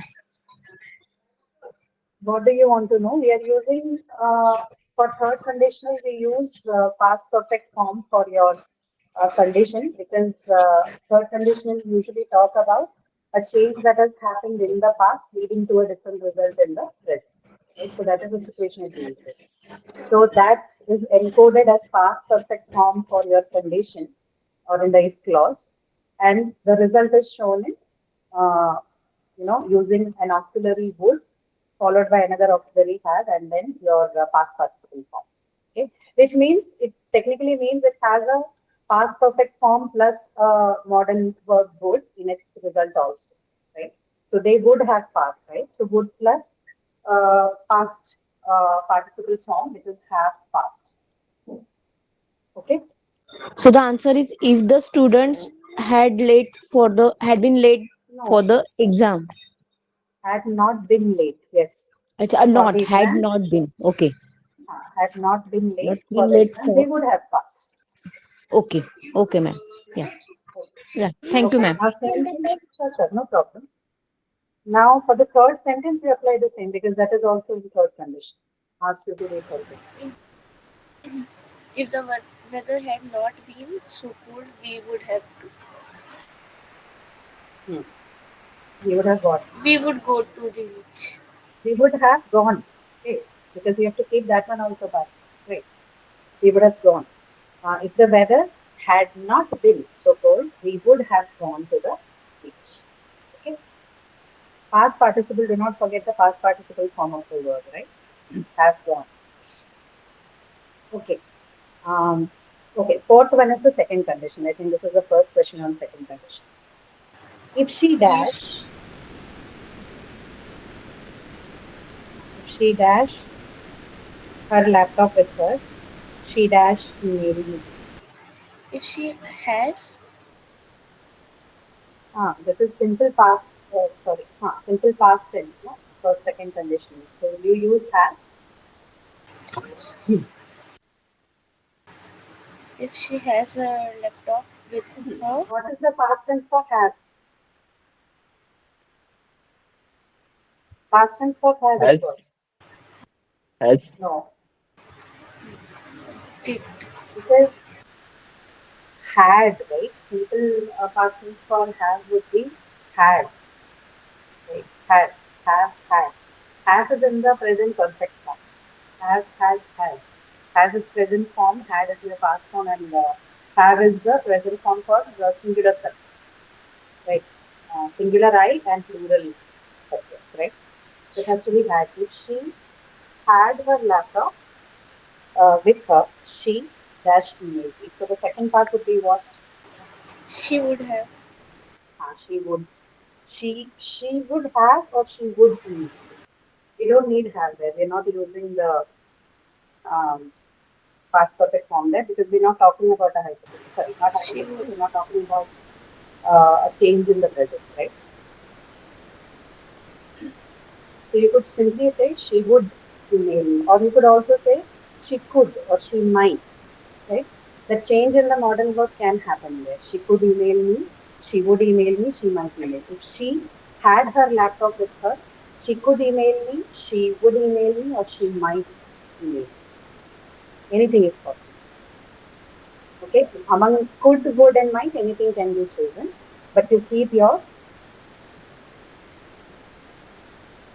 What do you want to know? We are using, for third conditional, we use past perfect form for your condition because third conditionals usually talk about a change that has happened in the past leading to a different result in the present. Right? So that is the situation it deals with. So that is encoded as past perfect form for your condition or in the if clause, and the result is shown in, uh, using an auxiliary would followed by another auxiliary had, and then your past participle form. Okay, which means it technically means it has a past perfect form plus a modern verb would in its result also, right? So they would have passed, right? So would plus past participle form, which is have passed. Okay. So the answer is if the students had been late for No, the exam. had not been late. Yes, for Not the had exam, not been. Okay. had not been Not late for been the late exam, they for. would have passed. Okay. Okay, ma'am. Yeah. Yeah. Thank you, Okay. ma'am. Now, same thing. Sure, sure, no problem. Now, for the third sentence, we apply the same because that is also in third condition. Ask you to read third condition. If the weather had not been so cold, we would have to. Hmm. We would have got. We would go to the beach. We would have gone. Okay. Because you have to keep that one also past. Right. We would have gone. If the weather had not been so cold, we would have gone to the beach. Okay. Past participle, do not forget the past participle form of the verb, right? Have gone. Okay. Um, okay. Fourth one is the second condition. I think this is the first question on second condition. If she Yes. dash, if she dash her laptop with her, she dash email me. If she has. This is simple past, sorry, simple past tense, no? For second condition. So you use has. If she has her laptop with her. What is the past tense for have? Past tense for have is Has what? has No. Did. This is had, right? Simple past tense for have would be had, right? Had. Has is in the present perfect form. Have, had, has. Has is present form, had is your past form, and have is the present form for the singular subject, right? Singular I and plural subjects, right? So it has to be had. If she had her laptop with her, she dash email me. So the second part would be what? She would have. She would. She would have or she would email. We don't need have there. We're not using the um, past perfect form there because we're not talking about a hypothetical. Sorry, not She hypothetical. would. We're not talking about a change in the present, right? So you could simply say she would email me, or you could also say she could or she might, right? The change in the modal verb can happen there. She could email me, she would email me, she might email. If she had her laptop with her, she could email me, she would email me, or she might email me. Anything is possible. Okay, among could, would, and might, anything can be chosen, but you keep your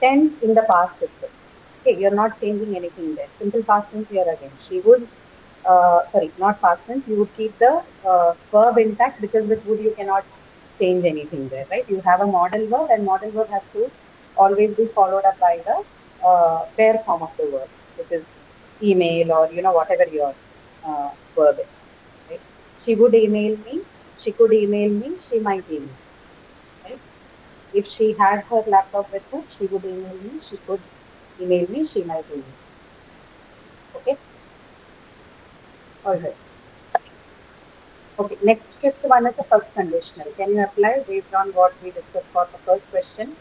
tense in the past itself. Okay, you're not changing anything there. Simple past tense here again. She would, sorry, not past tense. You would keep the verb intact because with would you cannot change anything there, right? You have a modal verb, and modal verb has to always be followed up by the pair form of the verb, which is email or whatever your verb is, right? She would email me. She could email me. She might email, right? If she had her laptop with her, she would email me. She could email me. She might email. Okay. All right. Okay. Next, fifth one is the first conditional. Can you apply based on what we discussed for the first question?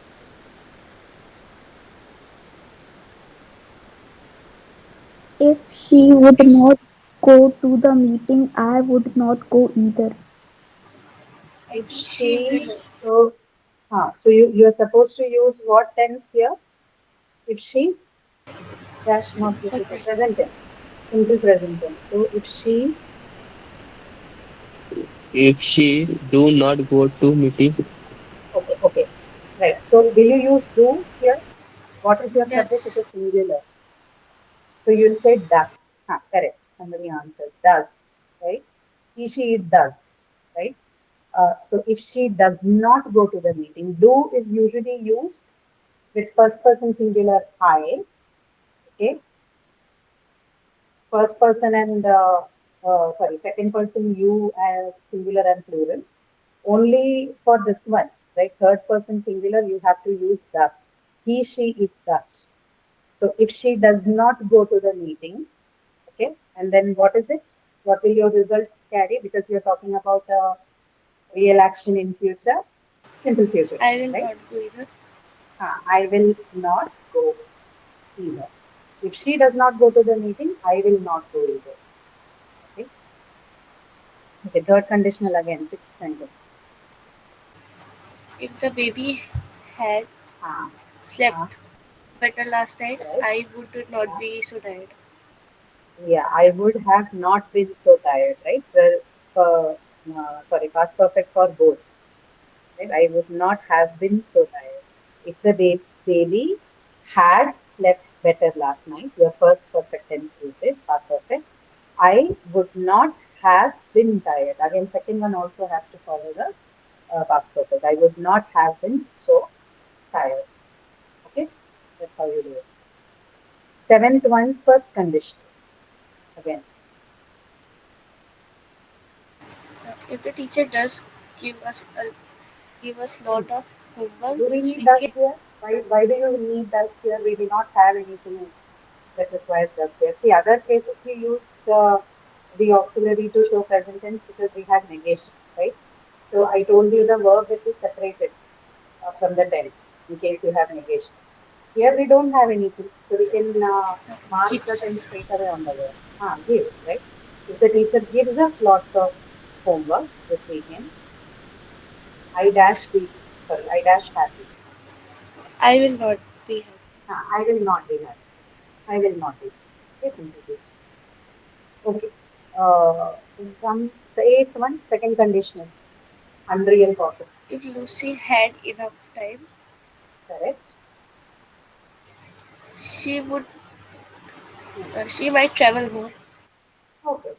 If she would If not go to the meeting, I would not go either. I If think she she, will. so you're supposed to use what tense here? If she dash not go Simple to the present. present tense, simple present tense. So if she, If she do not go to meeting, okay, right. So will you use do here? What is your subject? It Yes. is singular. So you'll say does. Correct. Somebody answered does, right? She, it does, right? So if she does not go to the meeting, do is usually used with first person singular I, okay? First person and sorry, second person you singular and plural. Only for this one, right? Third person singular, you have to use does. He, she, it does. So if she does not go to the meeting, okay, and then what is it? What will your result carry? Because you're talking about real action in future, simple future I tense, will right? not go either. I will not go either. If she does not go to the meeting, I will not go either. Okay. Okay. Third conditional again, sixth sentence. If the baby had Ah, ah, slept better last night, right. I would not Yeah. be so tired. Yeah. I would have not been so tired, right? Well, sorry, past perfect for both. Right? I would not have been so tired. If the baby had slept better last night, your first perfect tense usage, past perfect, I would not have been tired. Again, second one also has to follow the past perfect. I would not have been so tired. Okay, that's how you do it. Seventh one, first conditional. Again, If the teacher does give us a give us hmm. lot of homework Do we this need does weekend, here? Why do you need does here? We do not have anything that requires does here. See, other cases we used the auxiliary to show present tense because we had negation, right? So I told you the verb will be separated from the tense in case you have negation. Here we don't have anything, so we can mark the tense gives. straight away on the verb. Gives, right? If the teacher gives us lots of homework this weekend, I dash be, sorry, I dash happy. I will not be happy. I will not be happy. I will not be happy. Okay, simple case. Okay. Then comes eighth one, second conditional, unreal possible. If Lucy had enough time, Correct. she would. Hmm. She might travel more. Okay.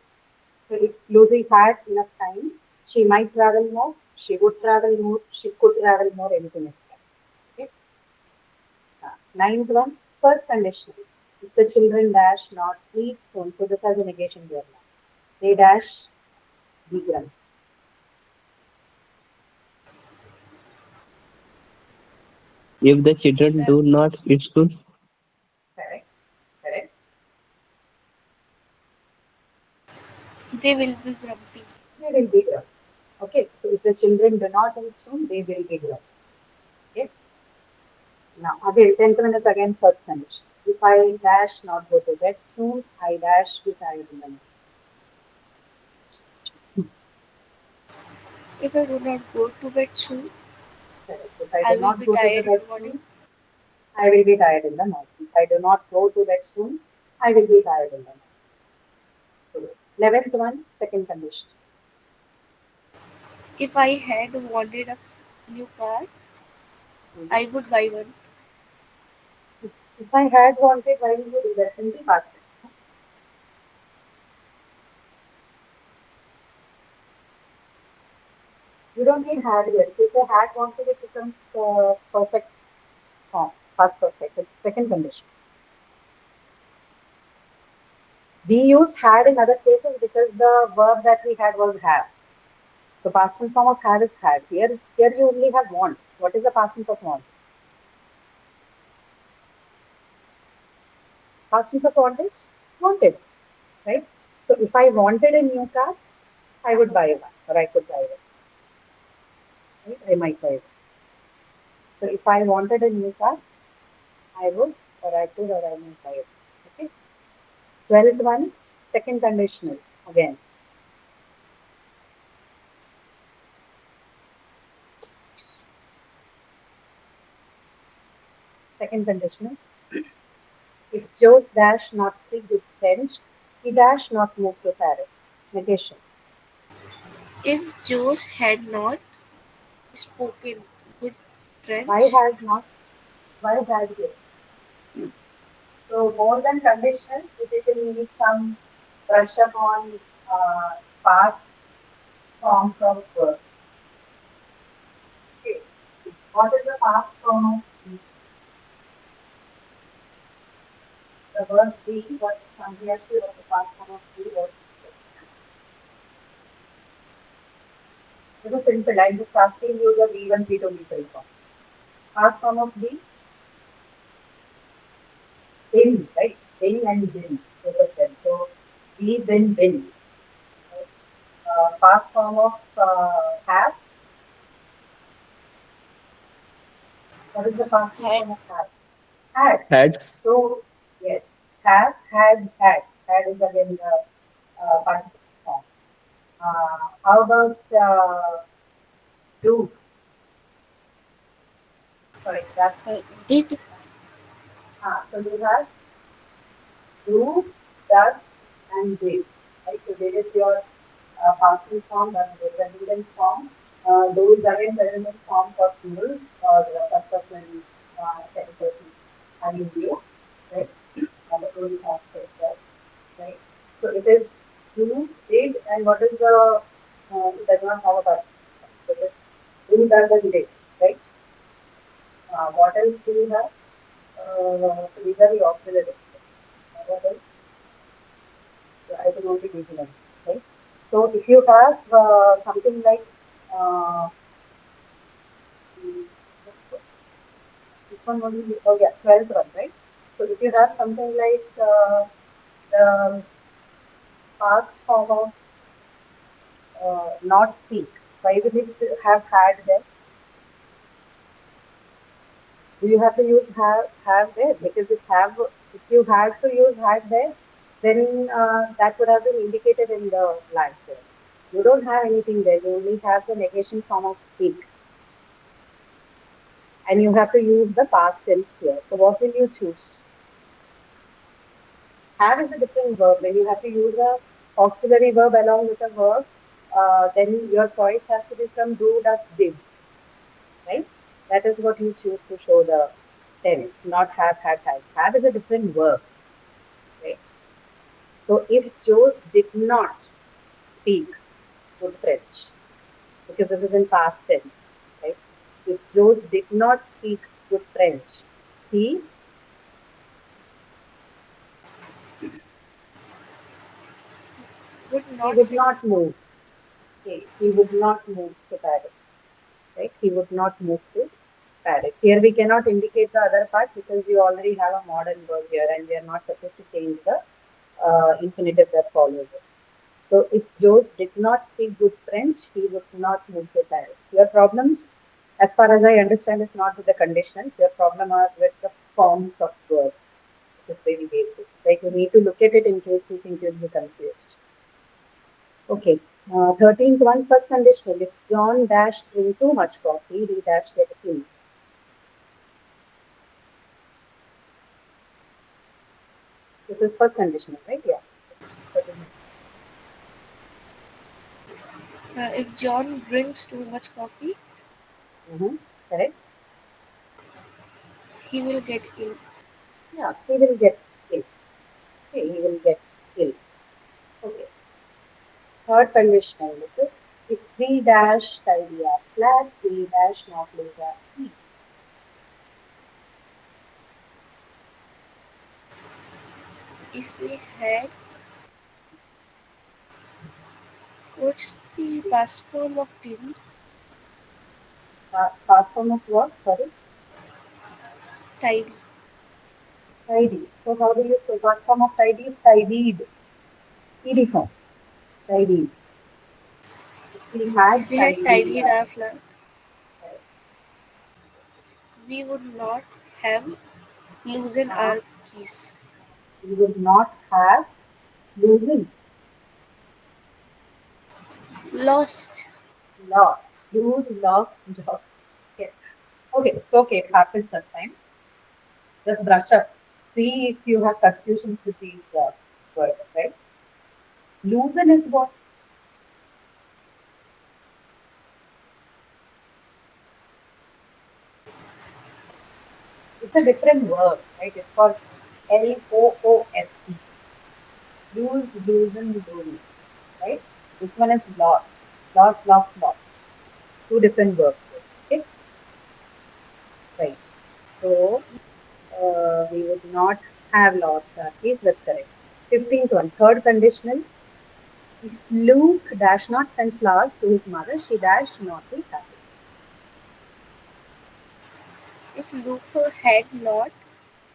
So if Lucy had enough time, she might travel more, she would travel more, she could travel more, anything is fine. Okay. Ninth one, first conditional. If the children dash not eat soon, so this has a negation here now. A dash begun. If the children do not eat school, Correct. Correct. They will be grumpy. They will be grown. Okay. So if the children do not eat soon, they will be grown. Okay. Now again, 10th one is again first condition. If I dash not go to bed soon, I dash be tired in the morning. If I do not go to bed soon, Correct. If I I do will not be go to the tired in bed the morning. soon, I will be tired in the morning. If I do not go to bed soon, I will be tired in the morning. So, 11th one, second condition. If I had wanted a new car, I would buy one. If I had wanted, why would you do that? Simply past tense. You don't need had here. If you say had wanted, it becomes perfect form, past perfect. It's second condition. We used had in other cases because the verb that we had was have. So past tense form of have is had. Here you only have want. What is the past tense of want? Past tense of want is wanted, right? So if I wanted a new car, I would buy one, or I could buy one. Right? I might buy one. So if I wanted a new car, I would, or I could, or I might buy it. Okay. 12th one, second conditional again. Second conditional. If Joe's dash not speak good French, he dash not move to Paris. Negation. If Joes had not spoken good Why French, has not? Why had he? So more than conditionals, we will need some brush up on past forms of verbs. Okay. What is the past form of be? The verb be, what Sandhyasi was the past form of be, what you say. This is simple. I'm just asking you the B1, B2, B3 forms. Past form of be, been, right? Been and been, both of them. So be, been, been. Right? Past form of have. What is the past had. form of have? Had. had, So yes, have, had, had. Had is again the participle form. How about do? Sorry, does. Did. So you have do, does, and did. Right. So did is your past tense form. Does is a present tense form. Do is again present tense form for plurals or first person, second person having you. Right. And the plural forms as well. Right. So it is do, did, and what is the? It does not have a participle form. So it is do, does, and did. Right. What else do you have? So these are the auxiliaries. What else? I can only these one, right? So if you have something like this one was oh yeah 12th one, right? So if you have something like the past form of not speak, why will it have had there? Do you have to use have there? Because if you had to use had there, then that would have been indicated in the line there. You don't have anything there. You only have the negation form of speak, and you have to use the past tense here. So what will you choose? Have is a different verb. When you have to use a auxiliary verb along with a verb, then your choice has to be from do, does, did, right? That is what you choose to show the tense, not have, had, has. Have is a different verb, right? So if Jose did not speak good French, because this is in past tense, right? If Jose did not speak good French, he Would He not would have. not move. Okay. He would not move to Paris. Right? He would not move to Paris. Here we cannot indicate the other part because we already have a modern verb here and we are not supposed to change the infinitive that follows it. So if Jose did not speak good French, he would not move to Paris. Your problems, as far as I understand, is not with the conditions. Your problem are with the forms of verb, which is very basic. Like you need to look at it in case you think you'll be confused. Okay. 13th one, first conditional. If John dash drink too much coffee, he dash get ill. This is first conditional, right? Yeah. 13. If John drinks too much coffee, Correct. he will get ill. Yeah, he will get ill. Okay, he will get ill. Okay. Third conditional. This is if we dash tidy our flat, we dash not lose our peace. If we had, what's the past form of tidy? Past form of what? Sorry, Tidy. tidy. So how do you say past form of tidy is tidied? Ed form. Tidied. If we had If we had tidied tidied our our flat, flat. we would not have loosened Uh-huh. our keys. We would not have losing, Lost. lost, lose, lost, lost. Okay. Okay, it's okay. It happens sometimes. Just brush up. See if you have confusions with these words, right? Loosen is what? It's a different verb, right? It's called LOOSE. Lose, loosen, loosen, right? This one is lost. Lost, lost, lost. Two different verbs there. Okay, right. So we would not have lost our keys. That's correct. 15th one, third conditional. If Luke dash not send flowers to his mother, she dash not be happy. If Luke had not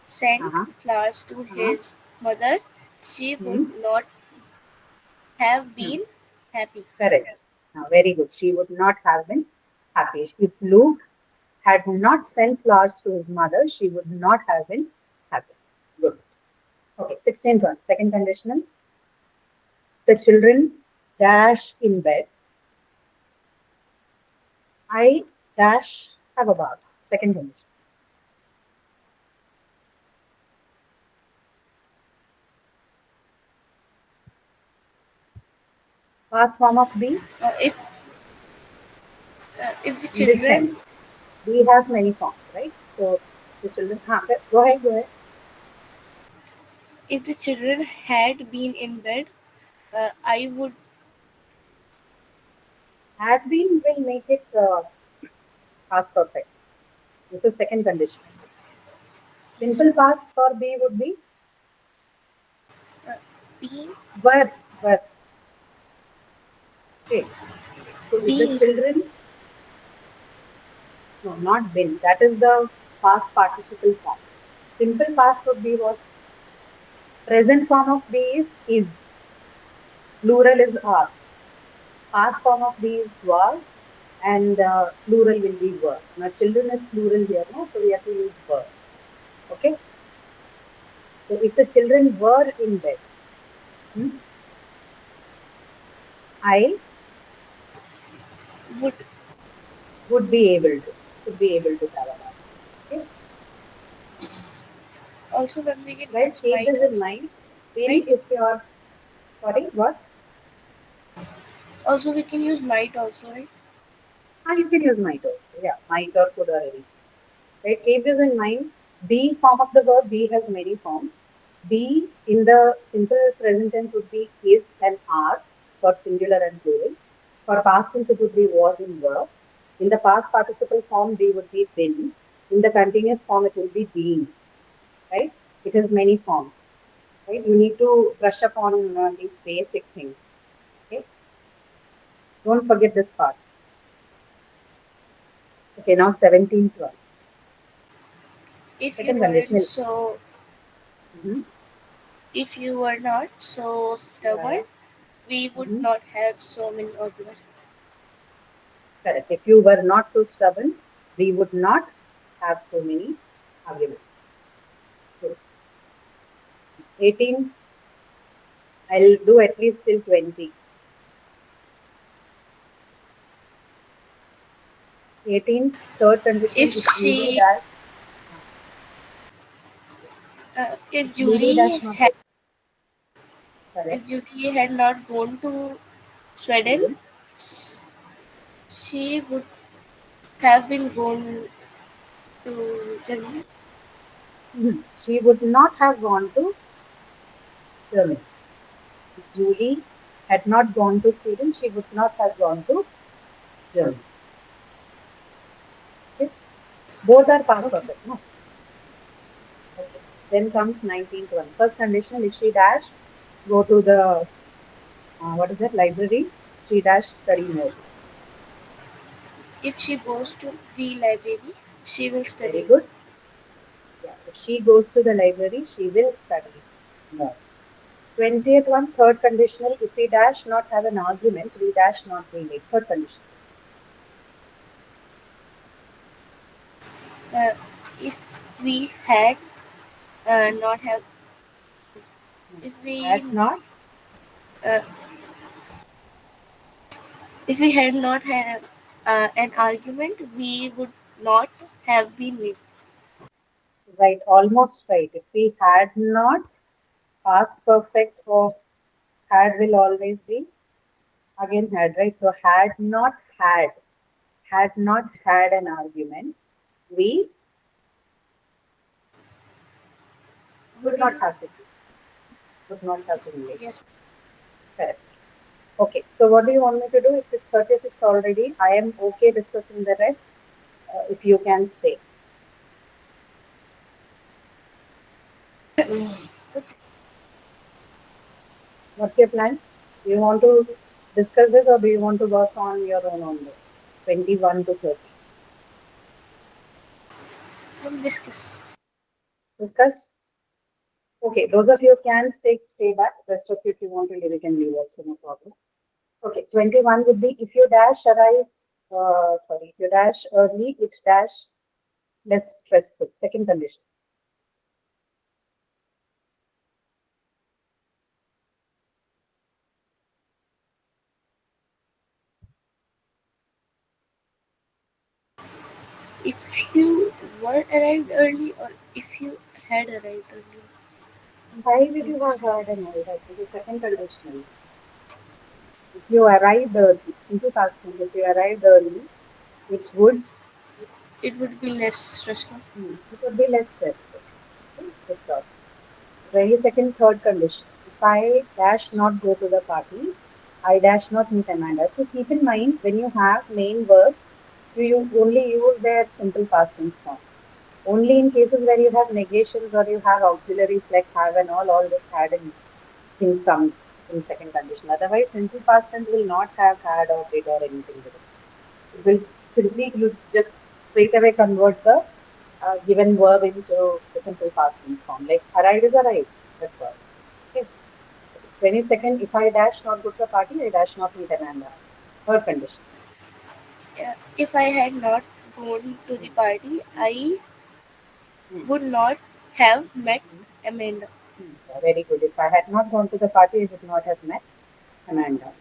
sent Uh-huh. flowers to Uh-huh. his mother, she would Hmm. not have Hmm. been happy. Correct. Now, very good. She would not have been happy. If Luke had not sent flowers to his mother, she would not have been happy. Good. Okay, 16th one. Second conditional. The children dash in bed. I dash have a bath. Second condition. Past form of be If the listen. children Be has many forms, right? So the children. Go ahead. Go ahead. if the children had been in bed, I would Had been will make it past perfect. This is second condition. Simple past for be would be uh, been were. Were. Okay. So if the being children, no, not been, that is the past participle form. Simple past would be what? Present form of be is. Plural is are. Past form of be is was, and plural will be were. Now, children is plural here, no? So we have to use were. Okay. So if the children were in bed, hmm, I would would be able to, should be able to have a bath. Okay. also when we can Guys, use keep might this in also, mind. Will right? is your, sorry, what? Also we can use might also, right? Ah, you can use might also. Yeah, might or could or anything. Right? Keep this in mind. Be form of the verb. Be has many forms. Be in the simple present tense would be is and are for singular and plural. For past tense, it would be was and were. In the past participle form, be would be been. In the continuous form, it will be being. Right? It has many forms. right? You need to brush up on these basic things. Okay, don't forget this part. Okay, now 17th one. If you Second weren't conditional. so, if you were not so stubborn, Yeah. we would not have so many arguments. Correct. If you were not so stubborn, we would not have so many arguments. Good. 18, I'll do at least till 20. 18, third conditional, If if Julie she, dash, if Julie dash Julie not had, go. Correct. if Julie had not gone to Sweden, Sweden. she would have been gone to Germany. She would not have gone to Germany. If Julie had not gone to Sweden, she would not have gone to Germany. Okay. Both are past Okay. perfect, no? Okay. Then comes 19th one. First conditional, if she dash, go to the, what is that, library, she dash study more. If she goes to the library, she will study Very more. good. Yeah. If she goes to the library, she will study more. 20th one, third conditional, if we dash not have an argument, we dash not be late. Third conditional. Uh, if we had not have, if we Had not, uh, if we had not had an argument, we would not have been late. right, almost right. If we had not, past perfect of had will always be again had, right? So had not had an argument, we would not Wouldn't, have been, would not have been late. yes. Correct. Okay, so what do you want me to do? It's 6:36 already. I am okay discussing the rest. If you can stay. What's your plan? Do you want to discuss this or do you want to work on your own on this? 21 to 30. We'll discuss. Discuss? Okay, those of you can stay back. Rest of you, if you want to leave, you can leave also, no problem. Okay, 21 would be if you dash arrive, if you dash early, it's dash less stressful. Second condition. If you were arrived early or if you had arrived early. Why would you have heard and all that? It is second conditional. If you arrived early, simple past tense, if you arrived early, it would It would be less stressful. it would be less stressful. Okay, that's all. 22nd, third condition. If I dash not go to the party, I dash not meet Amanda. So keep in mind when you have main verbs, you only use their simple past tense form. Only in cases where you have negations or you have auxiliaries like have and all this had and thing comes in second condition. Otherwise, simple past tense will not have had or did or anything with it. It will simply, you just straight away convert the given verb into the simple past tense form. Like arrived is arrived. That's all. Okay. 22nd, if I dash not go to the party, I dash not meet Amanda. Third condition. If I had not gone to the party, I would not have met Amanda. Very good. If I had not gone to the party, I would not have met Amanda.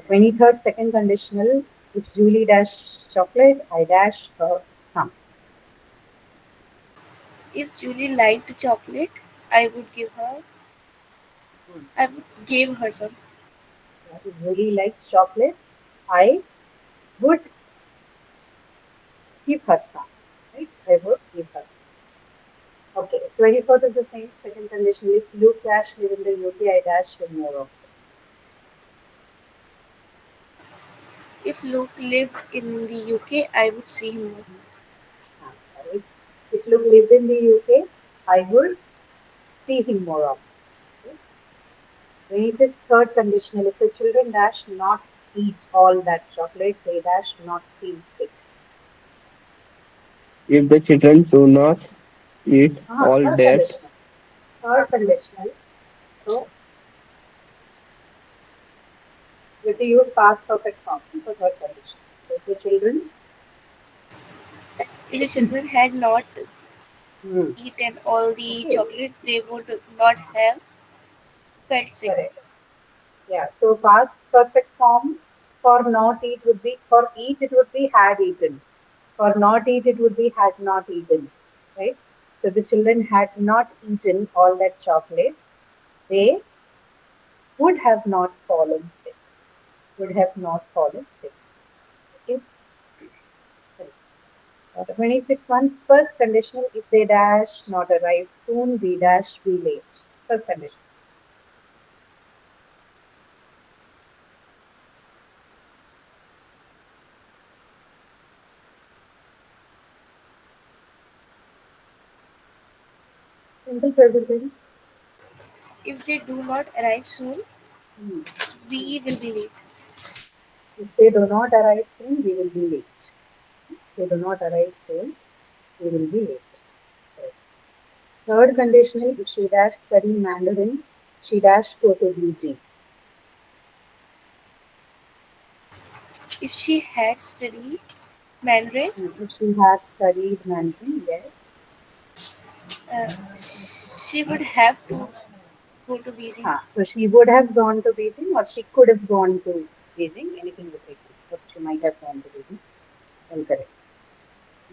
23rd, second conditional. If Julie dash chocolate, I dash her some. If Julie liked chocolate, I would give her. I would give her some. If Julie likes chocolate, I would give her some. Right? I would give her some. Okay, 24th is the same second condition. If Luke dash live in the UK, I dash him more often. If Luke lived in the UK, I would see him more. Right? If Luke lived in the UK, I would see him more often. Okay? Read the third conditional. If the children dash not eat all that chocolate, they dash not feel sick. If the children do not eat all Third that, conditional. Third conditional. So we have to use past perfect form for third condition. So if the children If the children had not eaten all the Okay. chocolate, they would not have felt sick. Correct. Yeah. So past perfect form for not eat would be for eat it would be had eaten. For not eat it would be had not eaten. Right? So the children had not eaten all that chocolate, they would have not fallen sick. Would have not fallen sick. Okay. 26 one. First conditional, if they dash not arrive soon, we dash be late. First condition. Simple present tense. If they do not arrive soon, we will be late. If they do not arrive soon, we will be late. If they do not arrive soon, we will be late. Right. Third conditional, if she dash study Mandarin, she dash go to Beijing. If she had studied Mandarin, If she had studied Mandarin, yes. she would have to go to Beijing. So she would have gone to Beijing or she could have gone to Beijing, anything would take it. But she might have gone to Beijing. Incorrect.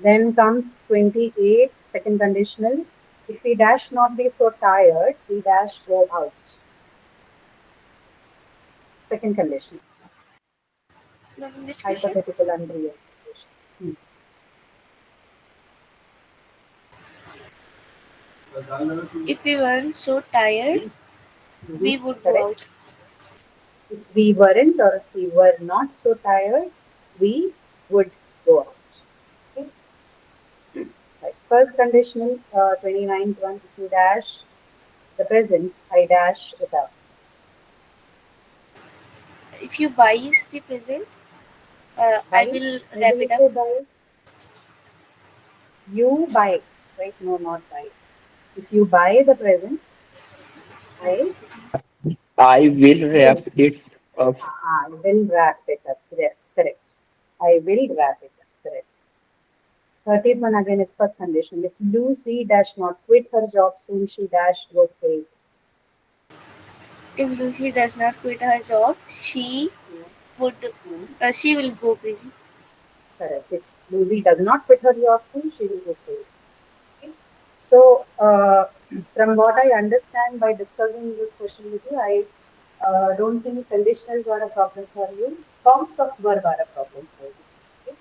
Then comes 28, second conditional. If we dash not be so tired, we dash go out. Second condition. Which question? Hypothetical under your situation. If we weren't so tired, we would go out. If we weren't or if we were not so tired, we would go out. Okay. Right. First conditional, 29th one, if you dash the present, I dash it out. If you buys the present, I will wrap it up. Buys. You buy, right? No, not buys. If you buy the present, I will wrap it up. I will wrap it up. Yes, correct. I will wrap it up. Correct. 30th one again, it's first condition. If Lucy dash not quit her job soon, she dash go crazy. If Lucy does not quit her job, she will go crazy. Correct. If Lucy does not quit her job soon, she will go crazy. Okay. So, from what I understand by discussing this question with you, I don't think conditionals are a problem for you. Forms of verb are a problem for you. Okay.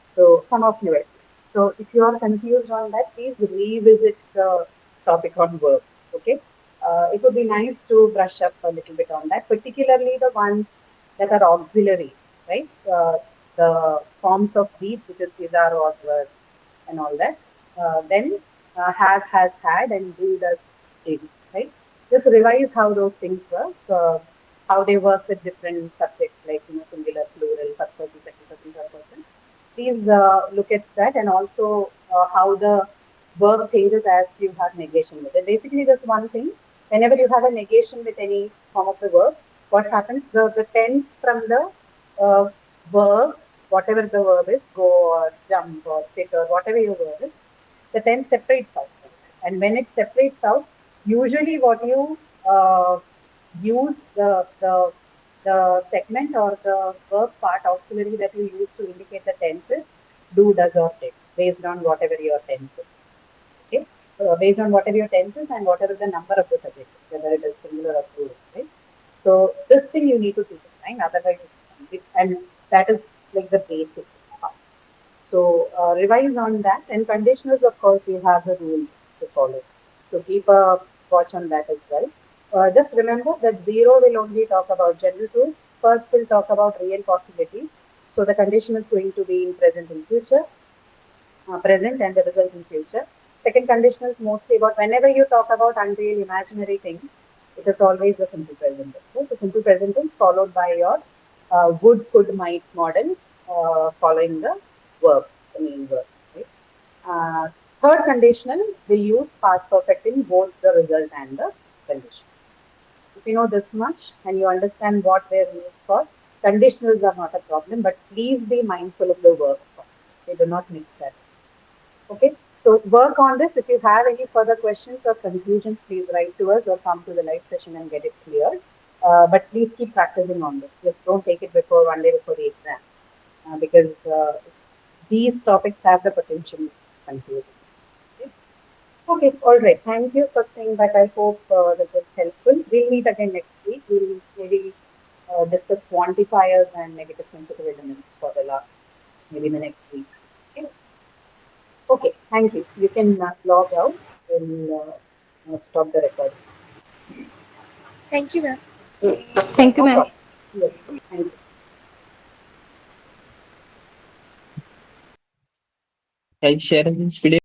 So, some of you at least. So, if you are confused on that, please revisit the topic on verbs. Okay. It would be nice to brush up a little bit on that, particularly the ones that are auxiliaries, right? The forms of be, which is are, was, were, and all that. Then have, has, had, and do, does, did, right? Just revise how those things work, how they work with different subjects like singular, plural, first person, second person, third person. Please look at that, and also how the verb changes as you have negation with it. Basically, there's one thing. Whenever you have a negation with any form of the verb, what happens? The tense from the verb, whatever the verb is, go or jump or sit or whatever your verb is, the tense separates out. And when it separates out, usually what you use the segment or the verb part auxiliary that you use to indicate the tenses, do, does, or did, based on whatever your tense is. Okay, based on whatever your tense is and whatever the number of the subject is, whether it is singular or plural. Right? So this thing you need to keep in mind, otherwise it's and that is like the basic part. So revise on that, and conditionals, of course, you have the rules to follow. So keep a watch on that as well. Just remember that zero will only talk about general tools. First will talk about real possibilities. So the condition is going to be in present and future, present and the result in future. second conditional is mostly about whenever you talk about unreal imaginary things, it is always the simple present tense. So simple present tense followed by your would, could, might model following the verb, the main verb. Right? Third conditional will use past perfect in both the result and the condition. If you know this much and you understand what they're used for, conditionals are not a problem, but please be mindful of the verb forms. They do not mix that. Okay, so work on this. If you have any further questions or conclusions, please write to us or come to the live session and get it cleared. But please keep practicing on this. Just don't take it before one day before the exam, because these topics have the potential confusing. Okay? Okay, all right. Thank you for staying back. I hope that was helpful. We'll meet again next week. We'll maybe discuss quantifiers and negative sensitive elements for the last, maybe the next week. Okay. Okay, thank you. You can log out. We'll stop the recording. Thank you, ma'am. Yeah, Thank you, no ma'am. problem. Yeah, thank you. I'll share this video.